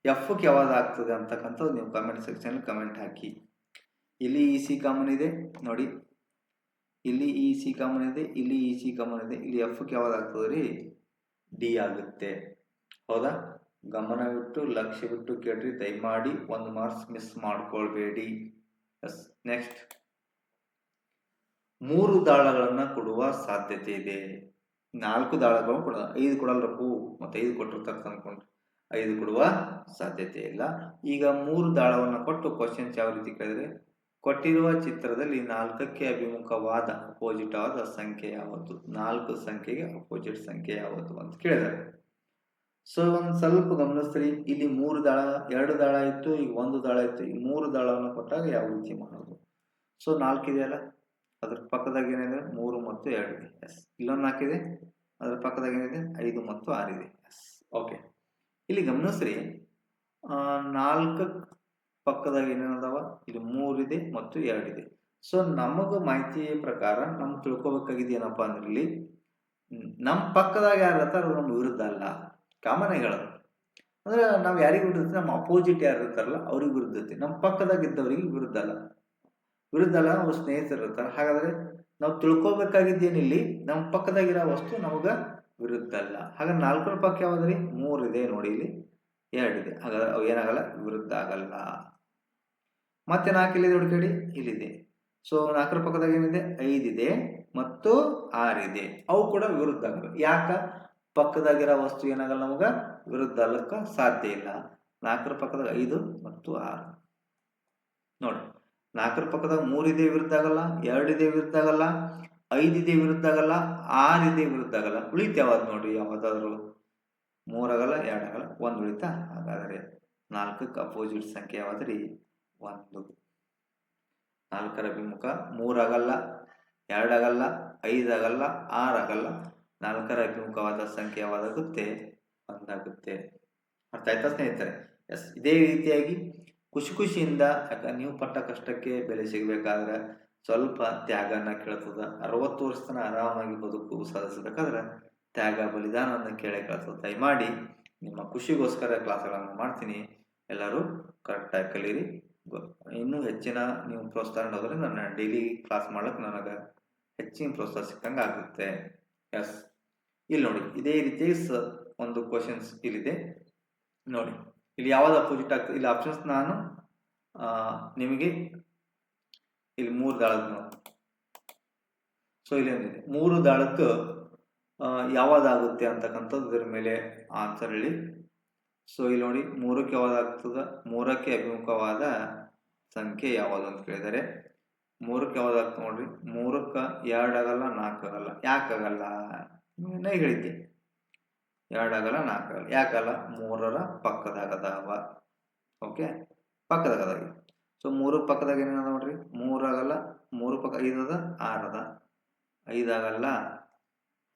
ಎಫ್ಗೆ ಯಾವಾಗ ಆಗ್ತದೆ ಅಂತಕ್ಕಂಥದ್ದು ನೀವು ಕಮೆಂಟ್ ಸೆಕ್ಷನ್ ಕಮೆಂಟ್ ಹಾಕಿ. ಇಲ್ಲಿ EC ಕಾಮನ್ ಇದೆ ನೋಡಿ, ಇಲ್ಲಿ EC ಕಾಮನ್ ಇದೆ, ಇಲ್ಲಿ EC ಕಾಮನ್ ಇದೆ, ಇಲ್ಲಿ ಎಫ್ಗೆ ಯಾವಾಗ ಆಗ್ತದೆ ರೀ? ಡಿ ಆಗುತ್ತೆ. ಹೌದಾ? ಗಮನವಿಟ್ಟು ಲಕ್ಷ್ಯ ಬಿಟ್ಟು ಕೇಳ್ರಿ, ದಯಮಾಡಿ 1 ಮಾರ್ಕ್ಸ್ ಮಿಸ್ ಮಾಡ್ಕೊಳ್ಬೇಡಿ. ನೆಕ್ಸ್ಟ್, 3 ದಾಳಗಳನ್ನ ಕೊಡುವ ಸಾಧ್ಯತೆ ಇದೆ. 4 ದಾಳಗಳನ್ನು ಕೊಡ, 5 ಕೊಡಲ್ರಪ್ಪು, ಮತ್ತೆ 5 ಕೊಟ್ಟಿರ್ತಾರೆ ಅನ್ಕೊಂಡ್ರಿ, 5 ಕೊಡುವ ಸಾಧ್ಯತೆ ಇಲ್ಲ. ಈಗ 3 ದಾಳವನ್ನು ಕೊಟ್ಟು ಕ್ವಶನ್ಸ್ ಯಾವ ರೀತಿ ಕೇಳಿದ್ರೆ, ಕೊಟ್ಟಿರುವ ಚಿತ್ರದಲ್ಲಿ 4ಕ್ಕೆ ಅಭಿಮುಖವಾದ ಅಪೋಸಿಟ್ ಆದ ಸಂಖ್ಯೆ ಯಾವುದು? 4 ಸಂಖ್ಯೆಗೆ ಅಪೋಸಿಟ್ ಸಂಖ್ಯೆ ಯಾವುದು ಅಂತ ಕೇಳಿದ್ದಾರೆ. ಸೊ ಒಂದು ಸ್ವಲ್ಪ ಗಮನಿಸ್ರಿ, ಇಲ್ಲಿ 3 ದಾಳ, 2 ದಾಳ ಇತ್ತು, ಈಗ 1 ದಾಳ ಇತ್ತು. ಈ 3 ದಾಳವನ್ನು ಕೊಟ್ಟಾಗ ಯಾವ ರೀತಿ ಮಾಡೋದು? ಸೊ 4 ಇದೆಯಲ್ಲ, ಅದ್ರ ಪಕ್ಕದಾಗ ಏನಿದೆ? 3 ಮತ್ತು 2 ಇದೆ. ಎಸ್. ಇಲ್ಲೊಂದು 4 ಇದೆ, ಅದ್ರ ಪಕ್ಕದಾಗ ಏನಿದೆ? 5 ಮತ್ತು 6 ಇದೆ. ಎಸ್. ಓಕೆ. ಇಲ್ಲಿ ಗಮನಿಸ್ರಿ, 4 ಪಕ್ಕದಾಗ ಏನೇನದಾವ? ಇಲ್ಲಿ 3 ಇದೆ ಮತ್ತು 2 ಇದೆ. ಸೊ ನಮಗ ಮಾಹಿತಿಯ ಪ್ರಕಾರ ನಮ್ಗೆ ತಿಳ್ಕೊಬೇಕಾಗಿದೆ ಏನಪ್ಪಾ ಅಂದ್ರೆ, ಇಲ್ಲಿ ನಮ್ಮ ಪಕ್ಕದಾಗ ಯಾರು ಇರ್ತಾರ ಅವ್ರು ನಮ್ಮ ವಿರುದ್ಧ ಅಲ್ಲ. ಕಾಮನ್ ಆಗಿ ಹೇಳೋದು ಅಂದ್ರೆ, ನಾವು ಯಾರಿಗೂ ವಿರುದ್ಧ, ನಮ್ಮ ಅಪೋಸಿಟ್ ಯಾರು ಇರ್ತಾರಲ್ಲ ಅವ್ರಿಗೆ ವಿರುದ್ಧತೆ. ನಮ್ಮ ಪಕ್ಕದಾಗ ಇದ್ದವರಿಗೆ ವಿರುದ್ಧ ಅಲ್ಲ, ಅವ್ರ ಸ್ನೇಹಿತರು ಇರ್ತಾರೆ. ಹಾಗಾದ್ರೆ ನಾವು ತಿಳ್ಕೊಬೇಕಾಗಿದ್ದೇನಿಲ್ಲಿ, ನಮ್ಮ ಪಕ್ಕದಾಗಿರೋ ವಸ್ತು ನಮಗ ವಿರುದ್ಧ ಅಲ್ಲ. ಹಾಗಾದ್ರೆ 4ರ ಪಕ್ಕ ಯಾವ್ದ್ರಿ? 3 ಇದೆ ನೋಡಿ, ಇಲ್ಲಿ 2 ಇದೆ. ಹಾಗಾದ್ರೆ ಅವು ಏನಾಗಲ್ಲ, ವಿರುದ್ಧ ಆಗಲ್ಲ. ಮತ್ತೆ 4 ಇಲ್ಲಿದೆ ಹುಡುಕಡಿ, ಇಲ್ಲಿದೆ. ಸೊ 4ರ ಪಕ್ಕದಾಗ ಏನಿದೆ? 5 ಇದೆ ಮತ್ತು 6 ಇದೆ. ಅವು ಕೂಡ ವಿರುದ್ಧ ಆಗಲ್ಲ. ಯಾಕ? ಪಕ್ಕದಾಗಿರೋ ವಸ್ತು ಏನಾಗಲ್ಲ, ನಮಗ ವಿರುದ್ಧ ಅಲ್ಲಕ್ಕ ಸಾಧ್ಯ ಇಲ್ಲ. 4ರ ಪಕ್ಕದಾಗ 5 ಮತ್ತು 6 ನೋಡಿ. 4ರ ಪಕ್ಕದಾಗ 3 ಇದೆ, ವಿರುದ್ಧ ಆಗಲ್ಲ. 2 ಇದೆ, ವಿರುದ್ಧ ಆಗಲ್ಲ. 5 ಇದೆ, ವಿರುದ್ಧ ಆಗಲ್ಲ. 6 ಇದೆ, ವಿರುದ್ಧ ಆಗಲ್ಲ. ಉಳಿತ ಯಾವ್ದು ನೋಡ್ರಿ? ಯಾವ್ದಾದ್ರು 3 ಆಗಲ್ಲ, 2 ಆಗಲ್ಲ, 1 ಉಳಿತ. ಹಾಗಾದ್ರೆ 4ಕ್ಕೆ ಅಪೋಸಿಟ್ ಸಂಖ್ಯೆ ಯಾವ್ದ್ರಿ? 1. 4ರ ಅಭಿಮುಖ 3 ಆಗಲ್ಲ, 2 ಆಗಲ್ಲ, 5 ಆಗಲ್ಲ, 6 ಆಗಲ್ಲ. 4ರ ಅಭಿಮುಖವಾದ ಸಂಖ್ಯೆ ಯಾವಾಗುತ್ತೆ? 1 ಆಗುತ್ತೆ. ಅರ್ಥ ಆಯ್ತಾ ಸ್ನೇಹಿತರೆ? ಎಸ್. ಇದೇ ರೀತಿಯಾಗಿ ಖುಷಿಯಿಂದ, ಯಾಕಂದ್ರೆ ನೀವು ಪಟ್ಟ ಕಷ್ಟಕ್ಕೆ ಬೆಲೆ ಸಿಗಬೇಕಾದ್ರೆ ಸ್ವಲ್ಪ ತ್ಯಾಗನ ಕೇಳ್ತದ. 60 ವರ್ಷ ತನಕ ಆರಾಮಾಗಿ ಬದುಕು ಸಾಧಿಸಬೇಕಾದ್ರೆ ತ್ಯಾಗ ಬಲಿದಾನವನ್ನು ಕೇಳೇ ಕೇಳ್ತದ. ದಯಮಾಡಿ ನಿಮ್ಮ ಖುಷಿಗೋಸ್ಕರ ಕ್ಲಾಸ್ಗಳನ್ನು ಮಾಡ್ತೀನಿ. ಎಲ್ಲರೂ ಕರೆಕ್ಟಾಗಿ ಕಲೀರಿ. ಇನ್ನೂ ಹೆಚ್ಚಿನ ನೀವು ಪ್ರೋತ್ಸಾಹ ನೋಡಿದ್ರೆ ನನ್ನ ಡೈಲಿ ಕ್ಲಾಸ್ ಮಾಡಕ್ಕೆ ನನಗೆ ಹೆಚ್ಚಿನ ಪ್ರೋತ್ಸಾಹ ಸಿಕ್ಕಂಗೆ ಆಗುತ್ತೆ. ಎಸ್. ಇಲ್ಲಿ ನೋಡಿ, ಇದೇ ರೀತಿ ಒಂದು ಕ್ವಶನ್ಸ್ ಇಲ್ಲಿದೆ ನೋಡಿ. ಇಲ್ಲಿ ಯಾವ್ದು ಅಪೋಸಿಟ್ ಆಗ್ತದೆ? ಇಲ್ಲಿ ಆಪ್ಷನ್ಸ್ ನಾನು ನಿಮಗೆ ಇಲ್ಲಿ 3 ದಾಳದ ನೋಡಿ. ಸೊ ಇಲ್ಲಿ ಏನಿದೆ? 3 ದಾಳಕ್ಕೆ ಯಾವ್ದಾಗುತ್ತೆ ಅಂತಕ್ಕಂಥದ್ದು ಇದರ ಮೇಲೆ ಆನ್ಸರ್ ಹೇಳಿ. ಸೊ ಇಲ್ಲಿ ನೋಡಿ, 3ಕ್ಕೆ ಯಾವ್ದಾಗ್ತದ? 3ಕ್ಕೆ ಅಭಿಮುಖವಾದ ಸಂಖ್ಯೆ ಯಾವುದು ಅಂತ ಕೇಳಿದರೆ 3ಕ್ಕೆ ಯಾವ್ದಾಗ್ತದೆ ನೋಡ್ರಿ? 3ಕ್ಕೆ 2 ಆಗಲ್ಲ, 4 ಆಗಲ್ಲ. ಯಾಕಾಗಲ್ಲ? ಇನ್ನೇ ಹೇಳಿದ್ದೆ, 2 ಆಗಲ್ಲ, 4 ಆಗಲ್ಲ. ಯಾಕಲ್ಲ? 3ರ ಪಕ್ಕದಾಗದಾವ. ಓಕೆ, ಪಕ್ಕದಾಗದಾಗ. ಸೊ 3 ಪಕ್ಕದಾಗ ಏನೇನದ ನೋಡ್ರಿ? 3 ಆಗಲ್ಲ, 3 ಪಕ್ಕ 5 ಅದ, 6 ಅದ. 5 ಆಗಲ್ಲ,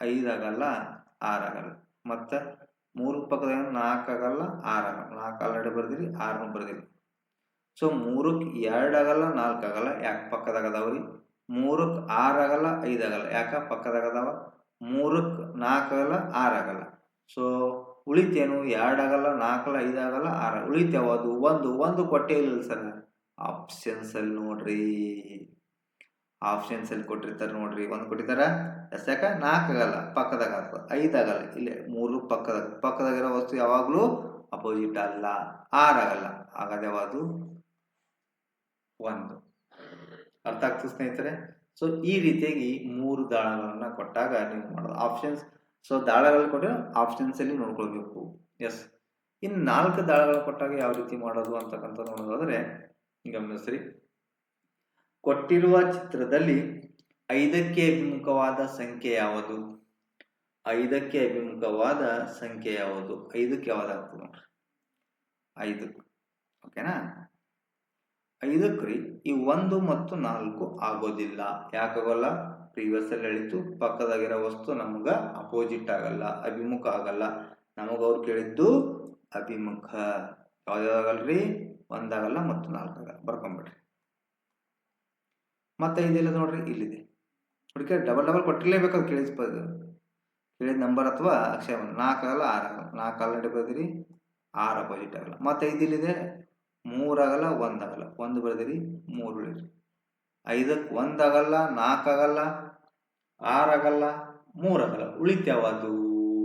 5 ಆಗಲ್ಲ, 6 ಆಗಲ್ಲ. ಮತ್ತೆ 3 ಪಕ್ಕದಾಗ 4 ಆಗಲ್ಲ, 6 ಆಗಲ್ಲ. 4 ಆಲ್ರೆಡಿ ಬರ್ದಿರಿ, 6 ಬರ್ದಿರಿ. ಸೊ 3ಕ್ಕೆ 2 ಆಗಲ್ಲ, 4 ಆಗಲ್ಲ. ಯಾಕೆ? ಪಕ್ಕದಾಗದಾವ್ರಿ. 3ಕ್ಕೆ 6 ಆಗಲ್ಲ, 5 ಆಗಲ್ಲ. ಯಾಕ? ಪಕ್ಕದಾಗದಾವ. 3ಕ್ಕೆ 4 ಆಗಲ್ಲ, 6 ಆಗಲ್ಲ. ಸೊ ಉಳಿತೇನು? 2 ಆಗಲ್ಲ, 4 ಆಗಲ್ಲ, 5 ಆಗಲ್ಲ, 6 ಉಳಿತೇವ? ಅದು ಒಂದು ಕೊಟ್ಟೆ ಇಲ್ಲ ಸರ್. ಆಪ್ಷನ್ಸ್ ಅಲ್ಲಿ ನೋಡ್ರಿ, ಆಪ್ಷನ್ಸ್ ಅಲ್ಲಿ ಕೊಟ್ಟಿರ್ತಾರೆ ನೋಡ್ರಿ. ಒಂದು ಕೊಟ್ಟಿರ್ತಾರ ಎಸ್, ಯಾಕ 4 ಆಗಲ್ಲ, ಪಕ್ಕದಾಗ ಆಗ್ತದೆ. 5 ಆಗಲ್ಲ, ಇಲ್ಲಿ 3 ಪಕ್ಕದಾಗಿರೋ ವಸ್ತು ಯಾವಾಗಲೂ ಅಪೋಸಿಟ್ ಅಲ್ಲ. 6 ಆಗಲ್ಲ, ಆಗದೆ ಯಾವುದು 1. ಅರ್ಥ ಆಗ್ತದೆ ಸ್ನೇಹಿತರೆ? ಸೊ ಈ ರೀತಿಯಾಗಿ 3 ದಾಳಗಳನ್ನ ಕೊಟ್ಟಾಗ ನೀವು ಮಾಡೋದು ಆಪ್ಷನ್ಸ್. ಸೊ ದಾಳಗಳು ಕೊಟ್ಟರೆ ಆಪ್ಷನ್ಸ್ ಅಲ್ಲಿ ನೋಡ್ಕೊಳ್ಬೇಕು. ಎಸ್, ಇನ್ನು 4 ದಾಳಗಳು ಕೊಟ್ಟಾಗ ಯಾವ ರೀತಿ ಮಾಡೋದು ಅಂತಕ್ಕಂಥ ನೋಡೋದಾದ್ರೆ ಗಮನಿಸ್ರಿ. ಕೊಟ್ಟಿರುವ ಚಿತ್ರದಲ್ಲಿ 5ಕ್ಕೆ ಅಭಿಮುಖವಾದ ಸಂಖ್ಯೆ ಯಾವುದು? 5ಕ್ಕೆ ಅಭಿಮುಖವಾದ ಸಂಖ್ಯೆ ಯಾವುದು? 5ಕ್ಕೆ ಯಾವ್ದಾಗ್ತದೆ ನೋಡ್ರಿ? 5. ಓಕೆನಾ? 5ಕ್ಕೆ ರೀ ಈ 1 ಮತ್ತು 4 ಆಗೋದಿಲ್ಲ. ಯಾಕಾಗಲ್ಲ? ಪ್ರೀವಿಯಸ್ ಅಲ್ಲಿ ಹೇಳಿತ್ತು, ಪಕ್ಕದಾಗಿರೋ ವಸ್ತು ನಮ್ಗ ಅಪೋಸಿಟ್ ಆಗಲ್ಲ, ಅಭಿಮುಖ ಆಗಲ್ಲ. ನಮಗ ಅವ್ರು ಕೇಳಿದ್ದು ಅಭಿಮುಖ. ಯಾವ್ದಾಗಲ್ರಿ? 1 ಆಗಲ್ಲ ಮತ್ತು 4 ಆಗಲ್ಲ. ಬರ್ಕೊಂಬಿಡ್ರಿ. ಮತ್ತೆ 5 ಇಲ್ಲ ನೋಡ್ರಿ, ಇಲ್ಲಿದೆ. ಹುಡುಕಿ ಡಬಲ್ ಕೊಟ್ಟಿರ್ಲೇಬೇಕಾದ್ರೆ ಕೇಳಿದ ನಂಬರ್ ಅಥವಾ ಅಕ್ಷರ. 4 ಆಗಲ್ಲ, 6 ಆಗಲ್ಲ. 4 ಆಲ್ರೆಡಿ ಬರ್ದಿರಿ, 6 ಅಪೋಸಿಟ್ ಆಗಲ್ಲ. ಮತ್ತೆ 5 ಇಲ್ಲಿದೆ, 3 ಆಗಲ್ಲ, 1 ಆಗಲ್ಲ. 1 ಬರ್ದಿರಿ, 3 ಉಳಿದ್ರಿ. 5ಕ್ಕೆ 1 ಆಗಲ್ಲ, 4 ಆಗಲ್ಲ, 6 ಆಗಲ್ಲ, 3 ಆಗಲ್ಲ. ಉಳಿತು ಯಾವುದು?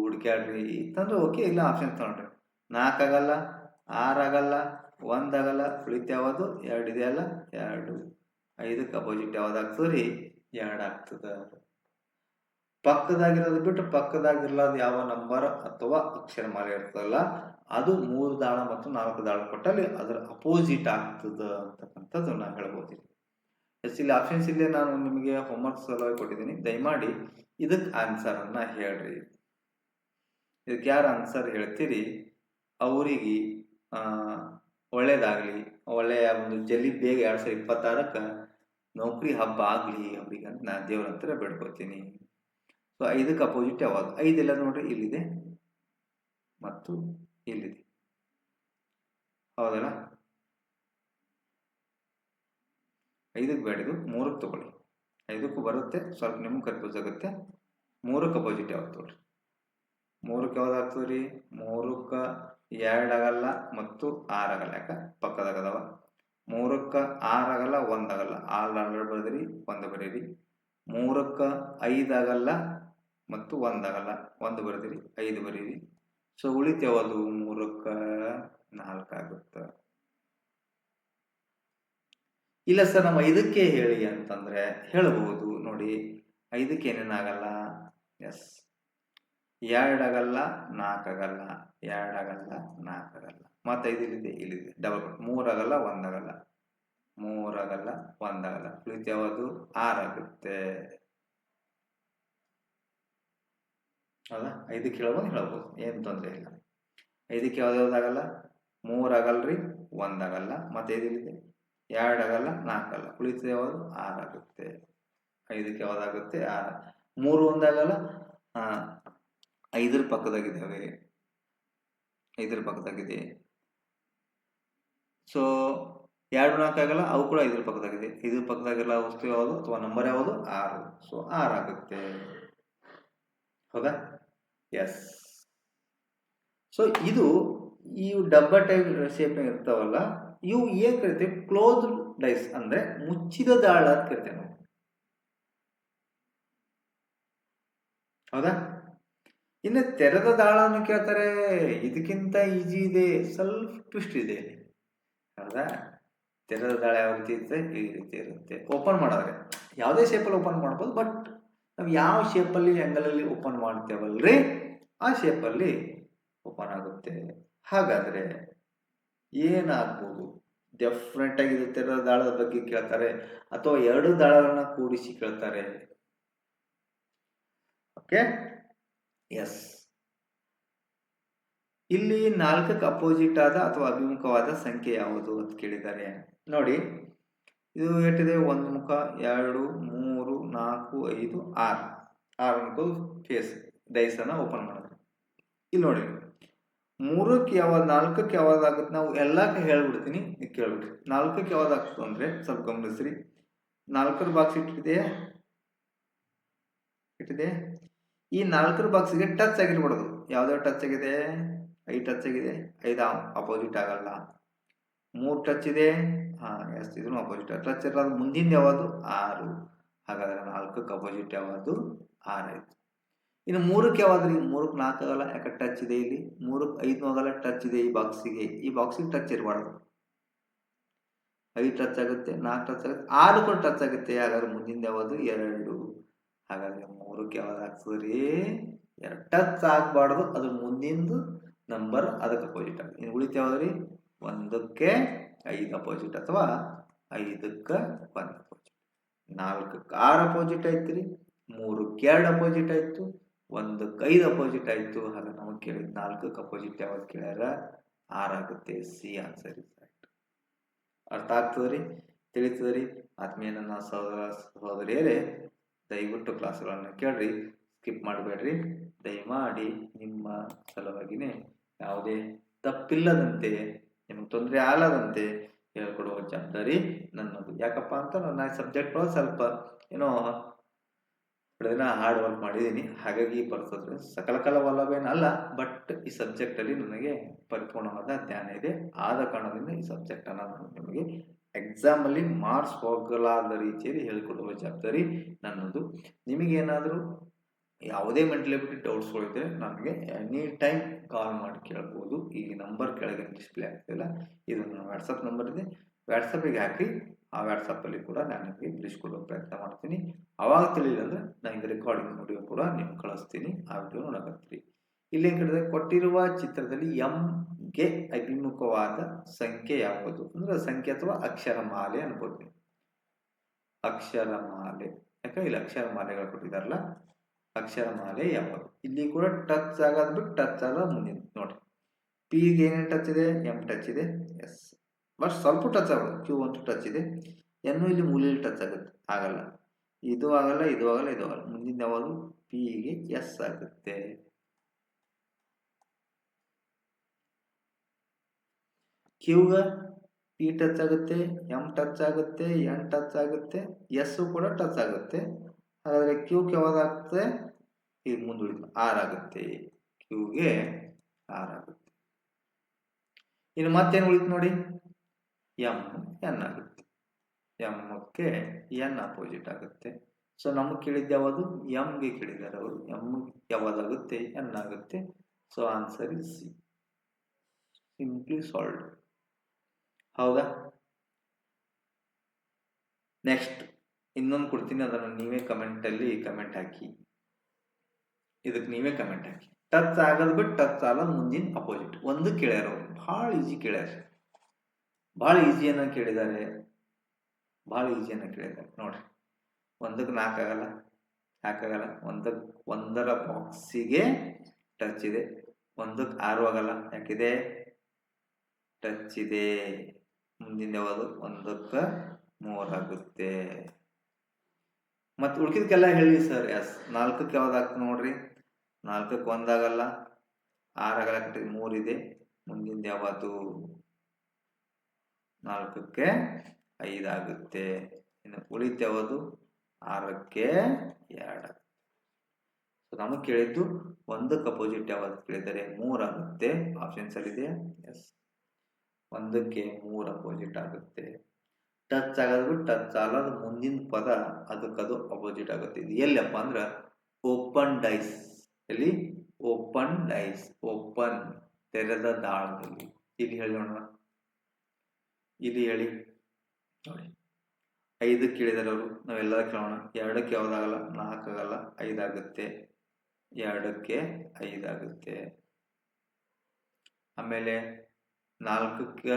ಹುಡುಕ್ಯಾಡ್ರಿ ತಂದ್ರೆ ಓಕೆ, ಇಲ್ಲ ಆಪ್ಷನ್ ತಗೊಂಡ್ರಿ. 4 ಆಗಲ್ಲ, 6 ಆಗಲ್ಲ, 1 ಆಗಲ್ಲ, ಉಳಿತು ಯಾವುದು? 2 ಇದೆಯಲ್ಲ, 2. 5ಕ್ಕೆ ಅಪೋಸಿಟ್ ಯಾವ್ದಾಗ್ತದೆ ರೀ? 2 ಆಗ್ತದ. ಪಕ್ಕದಾಗಿರೋದು ಬಿಟ್ಟು ಪಕ್ಕದಾಗಿರ್ಲಾದ ಯಾವ ನಂಬರ್ ಅಥವಾ ಅಕ್ಷರಮಾಲೆ ಇರ್ತದಲ್ಲ, ಅದು 3 ದಾಳ ಮತ್ತು 4 ದಾಳ ಕೊಟ್ಟಲ್ಲಿ ಅದರ ಅಪೋಸಿಟ್ ಆಗ್ತದ ಅಂತಕ್ಕಂಥದ್ದು ನಾನು ಹೇಳ್ಬೋದು. ಎಸ್, ಇಲ್ಲಿ ಆಪ್ಷನ್ಸ್ ಇಲ್ಲೇ ನಾನು ನಿಮಗೆ ಹೋಮ್ವರ್ಕ್ ಸಲುವಾಗಿ ಕೊಟ್ಟಿದ್ದೀನಿ. ದಯಮಾಡಿ ಇದಕ್ಕೆ ಆನ್ಸರ್ ಅನ್ನ ಹೇಳ್ರಿ. ಇದಕ್ಕೆ ಯಾರು ಆನ್ಸರ್ ಹೇಳ್ತೀರಿ ಅವರಿಗೆ ಒಳ್ಳೇದಾಗ್ಲಿ, ಒಳ್ಳೆಯ ಒಂದು ಜಲ್ದಿ ಬೇಗ 2026ಕ್ಕೆ ನೌಕರಿ ಹಬ್ಬ ಆಗ್ಲಿ ಅವ್ರಿಗೆ ಅಂತ ನಾನು ದೇವ್ರ ಹತ್ರ ಬೇಡ್ಕೊತೀನಿ. ಸೊ 5ಕ್ಕೆ ಅಪೋಸಿಟ್ ಯಾವಾಗ? 5 ಎಲ್ಲ ನೋಡ್ರಿ, ಇಲ್ಲಿದೆ ಮತ್ತು ಇಲ್ಲಿದೆ, ಹೌದಲ್ಲ? 5ಕ್ಕೆ ಬೇಡಿದು 3ಕ್ಕೆ ತಗೊಳ್ಳಿ. 5ಕ್ಕೂ ಬರುತ್ತೆ, ಸ್ವಲ್ಪ ನಿಮ್ಗೆ ಕನ್ಫ್ಯೂಸ್ ಆಗುತ್ತೆ. 3ಕ್ಕೆ ಅಪೋಸಿಟ್ ಯಾವ್ದು ತಗೊಳ್ರಿ? 3ಕ್ಕೆ ಯಾವ್ದಾಗ್ತದೆ ರೀ? 3ಕ್ಕೆ 2 ಆಗಲ್ಲ ಮತ್ತು 6 ಆಗಲ್ಲ. ಯಾಕ? ಪಕ್ಕದಾಗದವ. 3ಕ್ಕೆ 6 ಆಗಲ್ಲ, 1 ಆಗಲ್ಲ. ಆಲ್ರೆಡಿ ಬರ್ದಿರಿ, 1 ಬರೀರಿ. 3ಕ್ಕೆ 5 ಆಗಲ್ಲ ಮತ್ತು 1 ಆಗಲ್ಲ. 1 ಬರ್ದಿರಿ, 5 ಬರೀರಿ. ಸೊ ಉಳಿತು ಯಾವುದು? 3ಕ್ಕೆ 4 ಆಗುತ್ತೆ. ಇಲ್ಲ ಸರ್ ನಮ್ಮ 5ಕ್ಕೆ ಹೇಳಿ ಅಂತಂದ್ರೆ ಹೇಳಬಹುದು ನೋಡಿ. 5ಕ್ಕೆ ಏನೇನಾಗಲ್ಲ? ಎಸ್, 2 ಆಗಲ್ಲ, 4 ಆಗಲ್ಲ, 2 ಆಗಲ್ಲ, 4 ಆಗಲ್ಲ. ಮತ್ತೆ 5 ಇಲ್ಲಿದೆ ಡಬಲ್. 3 ಆಗಲ್ಲ, 1 ಆಗಲ್ಲ, 3 ಆಗಲ್ಲ, 1 ಆಗಲ್ಲ. ಉಳಿತು ಯಾವುದು? 6 ಆಗುತ್ತೆ. ಹೌದಾ? 5ಕ್ಕೆ ಹೇಳ್ಬೋದು, ಏನು ತೊಂದರೆ ಇಲ್ಲ. 5ಕ್ಕೆ ಯಾವ್ದಾಗಲ್ಲ? 3 ಆಗಲ್ರಿ, 1 ಆಗಲ್ಲ. ಮತ್ತೆ 5 ಇಲ್ಲಿದೆ, 2 ಆಗಲ್ಲ, 4 ಆಗಲ್ಲ. ಉಳಿತು ಯಾವುದು? 6 ಆಗುತ್ತೆ. 5ಕ್ಕೆ ಯಾವ್ದಾಗುತ್ತೆ? 6. 3 1 ಆಗಲ್ಲ, 5ರ ಪಕ್ಕದಾಗಿದ್ದಾವೆ. 5ರ ಪಕ್ಕದಾಗಿದೆ. ಸೊ 2 4 ಆಗಲ್ಲ, ಅವು ಕೂಡ 5ರ ಪಕ್ಕದಾಗಿದೆ. 5ರ ಪಕ್ಕದಾಗಿಲ್ಲ ವಸ್ತು ಯಾವುದು ಅಥವಾ ನಂಬರ್ ಯಾವುದು? 6. ಸೊ 6 ಆಗುತ್ತೆ. ಹೌದಾ? ಎಸ್. ಸೊ ಇದು ಈ ಡಬ್ಬ ಟೈಪ್ ಶೇಪ್ ಇರ್ತಾವಲ್ಲ, ಇವು ಏನ್ ಕರಿತೇವೆ? ಕ್ಲೋಸ್ ಡೈಸ್, ಅಂದ್ರೆ ಮುಚ್ಚಿದ ದಾಳ ಅಂತ ಕರಿತೇವೆ ನಾವು. ಹೌದಾ? ಇನ್ನು ತೆರೆದ ದಾಳನ್ನು ಕೇಳ್ತಾರೆ, ಇದಕ್ಕಿಂತ ಈಜಿ ಇದೆ, ಸ್ವಲ್ಪ ಟ್ವಿಸ್ಟ್ ಇದೆ. ಹೌದಾ? ತೆರೆದ ದಾಳ ಯಾವ ರೀತಿ ಇರುತ್ತೆ? ಈ ರೀತಿ ಇರುತ್ತೆ. ಓಪನ್ ಮಾಡಿದ್ರೆ ಯಾವುದೇ ಶೇಪಲ್ಲಿ ಓಪನ್ ಮಾಡ್ಬೋದು, ಬಟ್ ನಾವು ಯಾವ ಶೇಪಲ್ಲಿ ಆ್ಯಂಗಲಲ್ಲಿ ಓಪನ್ ಮಾಡ್ತೇವಲ್ರಿ ಆ ಶೇಪಲ್ಲಿ ಓಪನ್ ಆಗುತ್ತೆ. ಹಾಗಾದ್ರೆ ಏನಾಗ್ಬೋದು? ಡೆಫಿನೆಟ್ ಆಗಿ ಇದು ತೆರೆದ ದಾಳದ ಬಗ್ಗೆ ಕೇಳ್ತಾರೆ, ಅಥವಾ 2 ದಾಳಗಳನ್ನ ಕೂಡಿಸಿ ಕೇಳ್ತಾರೆ. Okay, yes. ಇಲ್ಲಿ 4ಕ್ಕೆ ಅಪೋಸಿಟ್ ಆದ ಅಥವಾ ಅಭಿಮುಖವಾದ ಸಂಖ್ಯೆ ಯಾವುದು ಅಂತ ಕೇಳಿದ್ದಾರೆ. ನೋಡಿ, ಇದು ಎಷ್ಟಿದೆ? 1 ಮುಖ, 2, 3, 4, 5, 6. 6 ಮುಖದ ಫೇಸ್ ಡೈಸ್ ಅನ್ನ ಓಪನ್ ಮಾಡಿದ್ರೆ ಇಲ್ಲಿ ನೋಡಿ, 3ಕ್ಕೆ ಯಾವ್ದು? 4ಕ್ಕೆ ಯಾವ್ದಾಗುತ್ತೆ? ನಾವು ಎಲ್ಲಕ್ಕೆ ಹೇಳ್ಬಿಡ್ತೀನಿ, ಕೇಳ್ಬಿಡ್ರಿ. 4ಕ್ಕೆ ಯಾವ್ದಾಗ್ತದೆ ಅಂದ್ರೆ ಸ್ವಲ್ಪ ಗಮನಿಸ್ರಿ. 4ರ ಬಾಕ್ಸ್ ಇಟ್ಟಿದೆ. ಈ 4ರ ಬಾಕ್ಸ್ಗೆ ಟಚ್ ಆಗಿರ್ಬಾರ್ದು. ಯಾವ್ದಾವ ಟಚ್ ಆಗಿದೆ? 5 ಟಚ್ ಆಗಿದೆ. 5 ಅಪೋಸಿಟ್ ಆಗಲ್ಲ. 3 ಟಚ್ ಇದೆ, ಎಸ್, ಇದನ್ನು ಅಪೋಸಿಟ್. ಟಚ್ ಇರೋದು ಮುಂದಿನ ಯಾವುದು? 6. ಹಾಗಾದ್ರೆ 4ಕ್ಕೆ ಅಪೋಸಿಟ್ ಯಾವುದು? 6 ಆಯ್ತು. ಇನ್ನು 3ಕ್ಕೆ ಯಾವ್ದ್ರಿ? 3ಕ್ಕೆ 4 ಆಗಲ್ಲ, ಯಾಕೆ ಟಚ್ ಇದೆ ಇಲ್ಲಿ. 3ಕ್ಕೆ 5 ಆಗಲ್ಲ, ಟಚ್ ಇದೆ ಈ ಬಾಕ್ಸಿಗೆ. ಈ ಬಾಕ್ಸಿಗೆ ಟಚ್ ಇರಬಾರ್ದು. 5 ಟಚ್ ಆಗುತ್ತೆ, 4 ಟಚ್ ಆಗುತ್ತೆ, 6 ಕೂಡ ಟಚ್ ಆಗುತ್ತೆ. ಹಾಗಾದ್ರೆ ಮುಂದಿನ ಯಾವುದು? 2. ಹಾಗಾದ್ರೆ 3ಕ್ಕೆ ಯಾವ್ದು ಆಗ್ತದ್ರಿ? 2 ಟಚ್ ಆಗಬಾರ್ದು, ಅದ್ರ ಮುಂದಿಂದು ನಂಬರ್ ಅದಕ್ಕೆ ಅಪೋಸಿಟ್ ಆಗುತ್ತೆ. ಇನ್ನು ಉಳಿತ ಯಾವ್ದ್ರಿ? 1ಕ್ಕೆ 5 ಅಪೋಸಿಟ್ ಅಥವಾ 5ಕ್ಕೆ 1 ಅಪೋಸಿಟ್. 4ಕ್ಕೆ 6 ಅಪೋಸಿಟ್ ಆಯ್ತು ರೀ, 3ಕ್ಕೆ 2 ಅಪೋಸಿಟ್ ಆಯ್ತು, 1ಕ್ಕೆ 5 ಅಪೋಸಿಟ್ ಆಯ್ತು. ಹಾಗೆ ನಮಗೆ ಕೇಳಿದ 4ಕ್ಕೆ ಅಪೋಸಿಟ್ ಯಾವ್ದು ಕೇಳ್ಯಾರ? 6 ಆಗುತ್ತೆ. C answer is right. ಅರ್ಥ ಆಗ್ತದ್ರಿ? ತಿಳಿತದ್ರಿ? ಆತ್ಮೀಯ ನನ್ನ ಸಹೋದರ ಸಹೋದರಿಯರೇ, ದಯವಿಟ್ಟು ಕ್ಲಾಸ್ಗಳನ್ನು ಕೇಳ್ರಿ, ಸ್ಕಿಪ್ ಮಾಡಬೇಡ್ರಿ. ದಯಮಾಡಿ ನಿಮ್ಮ ಸಲುವಾಗಿನೇ ಯಾವುದೇ ತಪ್ಪಿಲ್ಲದಂತೆ, ನಿಮಗೆ ತೊಂದರೆ ಆಗದಂತೆ ಹೇಳ್ಕೊಡುವ ಜವಾಬ್ದಾರಿ ನನ್ನದು. ಯಾಕಪ್ಪ ಅಂತ ನನ್ನ ಸಬ್ಜೆಕ್ಟ್ಗಳು ಸ್ವಲ್ಪ ಏನೋ ದಿನ ಹಾರ್ಡ್ ವರ್ಕ್ ಮಾಡಿದ್ದೀನಿ, ಹಾಗಾಗಿ ಬರ್ತದೆ. ಸಕಲ ಒಲವೇನಲ್ಲ, ಬಟ್ ಈ ಸಬ್ಜೆಕ್ಟಲ್ಲಿ ನನಗೆ ಪರಿಪೂರ್ಣವಾದ ಜ್ಞಾನ ಇದೆ. ಆದ ಕಾರಣದಿಂದ ಈ ಸಬ್ಜೆಕ್ಟನ್ನು ನಾನು ನಿಮಗೆ ಎಕ್ಸಾಮಲ್ಲಿ ಮಾರ್ಕ್ಸ್ ಹೋಗಲಾದ ರೀತಿಯಲ್ಲಿ ಹೇಳಿಕೊಡುವ ಜವಾಬ್ದಾರಿ ನನ್ನದು. ನಿಮಗೇನಾದರೂ ಯಾವುದೇ ಮೆಂಟಲಿಬಿಟಿ ಡೌಟ್ಸ್ಗಳಿದ್ರೆ ನನಗೆ ಎನಿ ಟೈಮ್ ಕಾಲ್ ಮಾಡಿ ಕೇಳ್ಬೋದು. ಈ ನಂಬರ್ ಕೆಳಗೆ ಡಿಸ್ಪ್ಲೇ ಆಗ್ತಿಲ್ಲ, ಇದು ನನ್ನ ವಾಟ್ಸಪ್ ನಂಬರ್ ಇದೆ. ವಾಟ್ಸಪ್ಪಿಗೆ ಹಾಕಿ, ಆ ವಾಟ್ಸಪ್ಪಲ್ಲಿ ಕೂಡ ನಾನು ನಿಮಗೆ ಬಿಡಿಸ್ಕೊಡೋ ಪ್ರಯತ್ನ ಮಾಡ್ತೀನಿ. ಅವಾಗ ತಿಳಿಲಿಲ್ಲ ಅಂದರೆ ನಾನು ಇದು ರೆಕಾರ್ಡಿಂಗ್ ವಿಡಿಯೋ ಕೂಡ ನಿಮ್ಗೆ ಕಳಿಸ್ತೀನಿ, ಆ ವಿಡಿಯೋ ನೋಡಕತ್ತೀರಿ. ಇಲ್ಲಿ ಕಡೆ ಕೊಟ್ಟಿರುವ ಚಿತ್ರದಲ್ಲಿ ಎಂಗೆ ಅಭಿಮುಖವಾದ ಸಂಖ್ಯೆ ಯಾವುದು? ಅಂದ್ರೆ ಸಂಖ್ಯೆ ಅಥವಾ ಅಕ್ಷರಮಾಲೆ ಅನ್ಬೋದು. ಅಕ್ಷರಮಾಲೆ, ಯಾಕೆ ಇಲ್ಲಿ ಅಕ್ಷರಮಾಲೆಗಳು ಕೊಟ್ಟಿದಾರಲ್ಲ, ಅಕ್ಷರಮಾಲೆ ಯಾವುದು? ಇಲ್ಲಿ ಕೂಡ ಟಚ್ ಆಗೋದು ಬಿಟ್ಟು ಟಚ್ ಆಗ ಮುಂದಿನ ನೋಡಿ. ಪಿಗೆ ಏನೇನು ಟಚ್ ಇದೆ? ಎಂ ಟಚ್ ಇದೆ, ಎಸ್ ಬಟ್ ಸ್ವಲ್ಪ ಟಚ್ ಆಗೋದು. ಕ್ಯೂ ಅಂತೂ ಟಚ್ ಇದೆ. ಎನ್ನು ಇಲ್ಲಿ ಮೂಲೆಯಲ್ಲಿ ಟಚ್ ಆಗುತ್ತೆ, ಆಗಲ್ಲ. ಇದು ಆಗಲ್ಲ, ಇದು ಆಗಲ್ಲ, ಇದು ಆಗಲ್ಲ. ಮುಂದಿನ ಯಾವುದು? ಪಿಗೆ ಎಸ್ ಆಗುತ್ತೆ. ಕ್ಯೂಗ ಪಿ ಟಚ್ ಆಗುತ್ತೆ, ಎಂ ಟಚ್ ಆಗುತ್ತೆ, ಎನ್ ಟಚ್ ಆಗುತ್ತೆ, ಎಸ್ ಕೂಡ ಟಚ್ ಆಗುತ್ತೆ. ಹಾಗಾದ್ರೆ ಕ್ಯೂಗೆ ಯಾವ್ದಾಗುತ್ತೆ? ಈ ಮುಂದುಳಿದ ಆರ್ ಆಗುತ್ತೆ. ಕ್ಯೂಗೆ ಆರ್ ಆಗುತ್ತೆ. ಇನ್ನು ಮತ್ತೇನು ಉಳಿತು ನೋಡಿ? ಎಂ ಎನ್ ಆಗುತ್ತೆ. ಎಂಕ್ಕೆ ಎನ್ ಅಪೋಸಿಟ್ ಆಗುತ್ತೆ. ಸೊ ನಮಗೆ ಕೇಳಿದ್ದು ಯಾವುದು? ಎಂಗೆ ಕೇಳಿದ್ದಾರೆ ಅವರು. ಎಂ ಯಾವ್ದಾಗುತ್ತೆ? ಎನ್ ಆಗುತ್ತೆ. So answer is C. Simply solved. ಹೌದಾ? ನೆಕ್ಸ್ಟ್ ಇನ್ನೊಂದು ಕೊಡ್ತೀನಿ, ಅದನ್ನು ನೀವೇ ಕಮೆಂಟಲ್ಲಿ ಕಮೆಂಟ್ ಹಾಕಿ. ಇದಕ್ಕೆ ನೀವೇ ಕಮೆಂಟ್ ಹಾಕಿ. ಟಚ್ ಆಗೋದು ಬಿಟ್ಟು ಟಚ್ ಆಗಲ್ಲ, ಮುಂದಿನ ಅಪೋಸಿಟ್. ಒಂದು ಕೇಳ್ಯಾರ ಅವರು, ಭಾಳ ಈಜಿ ಕೇಳ್ಯಾರ, ಭಾಳ ಈಜಿಯನ್ನ ಕೇಳಿದ್ದಾರೆ, ಭಾಳ ಈಜಿಯನ್ನ ಕೇಳಿದ್ದಾರೆ ನೋಡ್ರಿ. 1ಕ್ಕೆ 4 ಆಗಲ್ಲ, ಯಾಕಾಗಲ್ಲ? 1ರ ಬಾಕ್ಸಿಗೆ ಟಚ್ ಇದೆ. 1ಕ್ಕೆ 6 ಆಗಲ್ಲ, ಯಾಕಿದೆ? ಟಚ್ ಇದೆ. ಮುಂದಿನ ಯಾವುದು? 1ಕ್ಕೆ 3 ಆಗುತ್ತೆ. ಮತ್ತೆ ಉಳ್ಕಿದ್ಕೆಲ್ಲ ಹೇಳಿ ಸರ್. ಎಸ್ 4ಕ್ಕೆ ಯಾವ್ದಾಗ್ತದೆ ನೋಡ್ರಿ? 4ಕ್ಕೆ 1 ಆಗಲ್ಲ, 6 ಆಗಲ್ಲ, 3 ಇದೆ. ಮುಂದಿನ ಯಾವುದು? 4ಕ್ಕೆ 5 ಆಗುತ್ತೆ. ಇನ್ನು ಉಳಿತ ಯಾವುದು? 6ಕ್ಕೆ 2. ಸೊ ನಮಗೆ ಕೇಳಿದ್ದು 1ಕ್ಕೆ ಅಪೋಸಿಟ್ ಯಾವುದು ಕೇಳಿದರೆ 3 ಆಗುತ್ತೆ. ಆಪ್ಷನ್ಸ್ ಅಲ್ಲಿ ಇದೆ. ಎಸ್ 1ಕ್ಕೆ 3 ಅಪೋಸಿಟ್ ಆಗುತ್ತೆ. ಟಚ್ ಆಗೋದು ಬಿಟ್ಟು ಟಚ್ ಆಗಲ್ಲ, ಮುಂದಿನ ಪದ ಅದಕ್ಕದು ಅಪೋಸಿಟ್ ಆಗುತ್ತೆ. ಇದು ಎಲ್ಲಪ್ಪ ಅಂದ್ರೆ ಓಪನ್ ಡೈಸ್. ಎಲ್ಲಿ? ಓಪನ್ ಡೈಸ್, ಓಪನ್ ತೆರೆದ ದಾಳದಲ್ಲಿ. ಇಲ್ಲಿ ಹೇಳಿ ನೋಡೋಣ, ಇಲ್ಲಿ ಹೇಳಿ ನೋಡಿ. 5ಕ್ಕೆ ಕೇಳಿದಾರೆ ಅವರು, ನಾವೆಲ್ಲ ಕೇಳೋಣ. 2ಕ್ಕೆ ಯಾವ್ದಾಗಲ್ಲ, 4 ಆಗಲ್ಲ, 5 ಆಗುತ್ತೆ. 2ಕ್ಕೆ 5 ಆಗುತ್ತೆ. ಆಮೇಲೆ 4ಕ್ಕೆ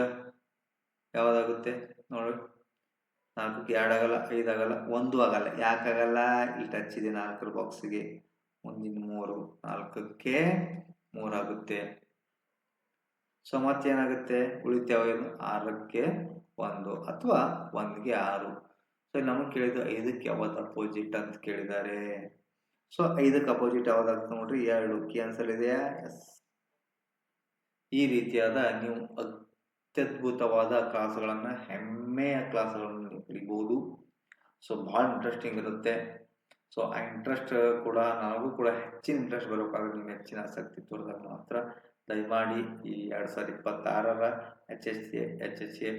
ಯಾವ್ದಾಗುತ್ತೆ ನೋಡಿ? 4ಕ್ಕೆ 2 ಆಗಲ್ಲ, 5 ಆಗಲ್ಲ, 1 ಆಗಲ್ಲ. ಯಾಕಾಗಲ್ಲ? ಇಲ್ಲಿ ಟಚ್ ಇದೆ 4ರ ಬಾಕ್ಸಿಗೆ. ಮುಂದಿನ 3, 4ಕ್ಕೆ 3 ಆಗುತ್ತೆ. ಸೊ ಮತ್ತೇನಾಗುತ್ತೆ? ಉಳಿತಾವ 6ಕ್ಕೆ 1 ಅಥವಾ 1ಗೆ 6. ಸೊ ನಮಗೆ ಕೇಳಿದ್ದು 5ಕ್ಕೆ ಯಾವ್ದು ಅಪೋಸಿಟ್ ಅಂತ ಕೇಳಿದ್ದಾರೆ. ಸೊ 5ಕ್ಕೆ ಅಪೋಸಿಟ್ ಯಾವ್ದಾಗ್ತದೆ ನೋಡ್ರಿ? 2. ಕ್ಯಾನ್ಸಲ್ ಇದೆಯಾ? ಎಸ್. ಈ ರೀತಿಯಾದ ನೀವು ಅತ್ಯದ್ಭುತವಾದ ಕ್ಲಾಸ್ಗಳನ್ನ, ಹೆಮ್ಮೆಯ ಕ್ಲಾಸ್ಗಳನ್ನು ಕಲಿಬಹುದು. ಸೊ ಭಾಳ ಇಂಟ್ರೆಸ್ಟಿಂಗ್ ಇರುತ್ತೆ. ಸೊ ಆ ಇಂಟ್ರೆಸ್ಟ್ ಕೂಡ, ನನಗೂ ಕೂಡ ಹೆಚ್ಚಿನ ಇಂಟ್ರೆಸ್ಟ್ ಬರಬೇಕಾದ್ರೆ ನೀವು ಹೆಚ್ಚಿನ ಆಸಕ್ತಿ ತೋರಿದಾಗ ಮಾತ್ರ. ದಯಮಾಡಿ ಈ 2026ರ HSA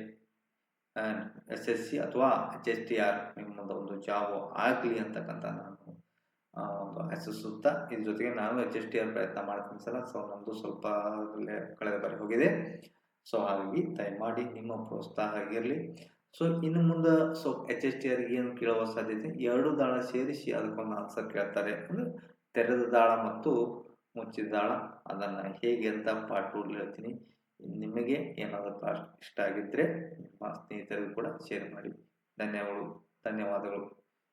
ಎಸ್ ಎಸ್ ಸಿ ಅಥವಾ ಎಚ್ ಎಸ್ ಟಿ ಆರ್ ನಿಮ್ಮದು ಒಂದು ಜಾಬ್ ಆಗಲಿ ಅಂತಕ್ಕಂಥ ನಾನು ಒಂದು ಆಶಿಸುತ್ತಾ ಇದ್ರ ಜೊತೆಗೆ ನಾನು ಎಚ್ ಎಸ್ ಟಿ ಆರ್ ಪ್ರಯತ್ನ ಮಾಡ್ತೀನಿ ಸಲ. ಸೊ ನಮ್ಮದು ಸ್ವಲ್ಪ ಅದರಲ್ಲೇ ಕಳೆದ ಬಾರಿ ಹೋಗಿದೆ. ಸೊ ಹಾಗಾಗಿ ದಯಮಾಡಿ ನಿಮ್ಮ ಪ್ರೋತ್ಸಾಹ ಆಗಿರಲಿ. ಸೊ ಇನ್ನು ಮುಂದೆ ಸೊ ಎಚ್ ಎಸ್ ಟಿ ಆರ್ಗೆ ಏನು ಕೇಳುವ ಸಾಧ್ಯತೆ, 2 ದಾಳ ಸೇರಿಸಿ ಅದಕ್ಕೊಂದು ಆನ್ಸರ್ ಕೇಳ್ತಾರೆ. ಅಂದರೆ ತೆರೆದ ದಾಳ ಮತ್ತು ಮುಚ್ಚಿದ ದಾಳ, ಅದನ್ನು ಹೇಗೆ ಅಂತ ಪಾರ್ಟ್ 2 ಹೇಳ್ತೀನಿ. ನಿಮಗೆ ಏನಾದರೂ ಕ್ಲಾಸ್ ಇಷ್ಟ ಆಗಿದ್ದರೆ ನಿಮ್ಮ ಸ್ನೇಹಿತರಿಗೂ ಕೂಡ ಶೇರ್ ಮಾಡಿ. ಧನ್ಯವಾದಗಳು.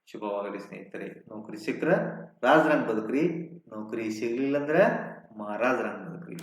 ಶುಭವಾಗಲಿ ಸ್ನೇಹಿತರೆ. ನೌಕರಿ ಸಿಕ್ಕರೆ ರಾಜರಂಗ್ ಬದುಕ್ರಿ, ನೌಕರಿ ಸಿಗ್ಲಿಲ್ಲ ಅಂದ್ರೆ ಮಹಾರಾಜರಂಗ್ ಬದುಕ್ರಿ.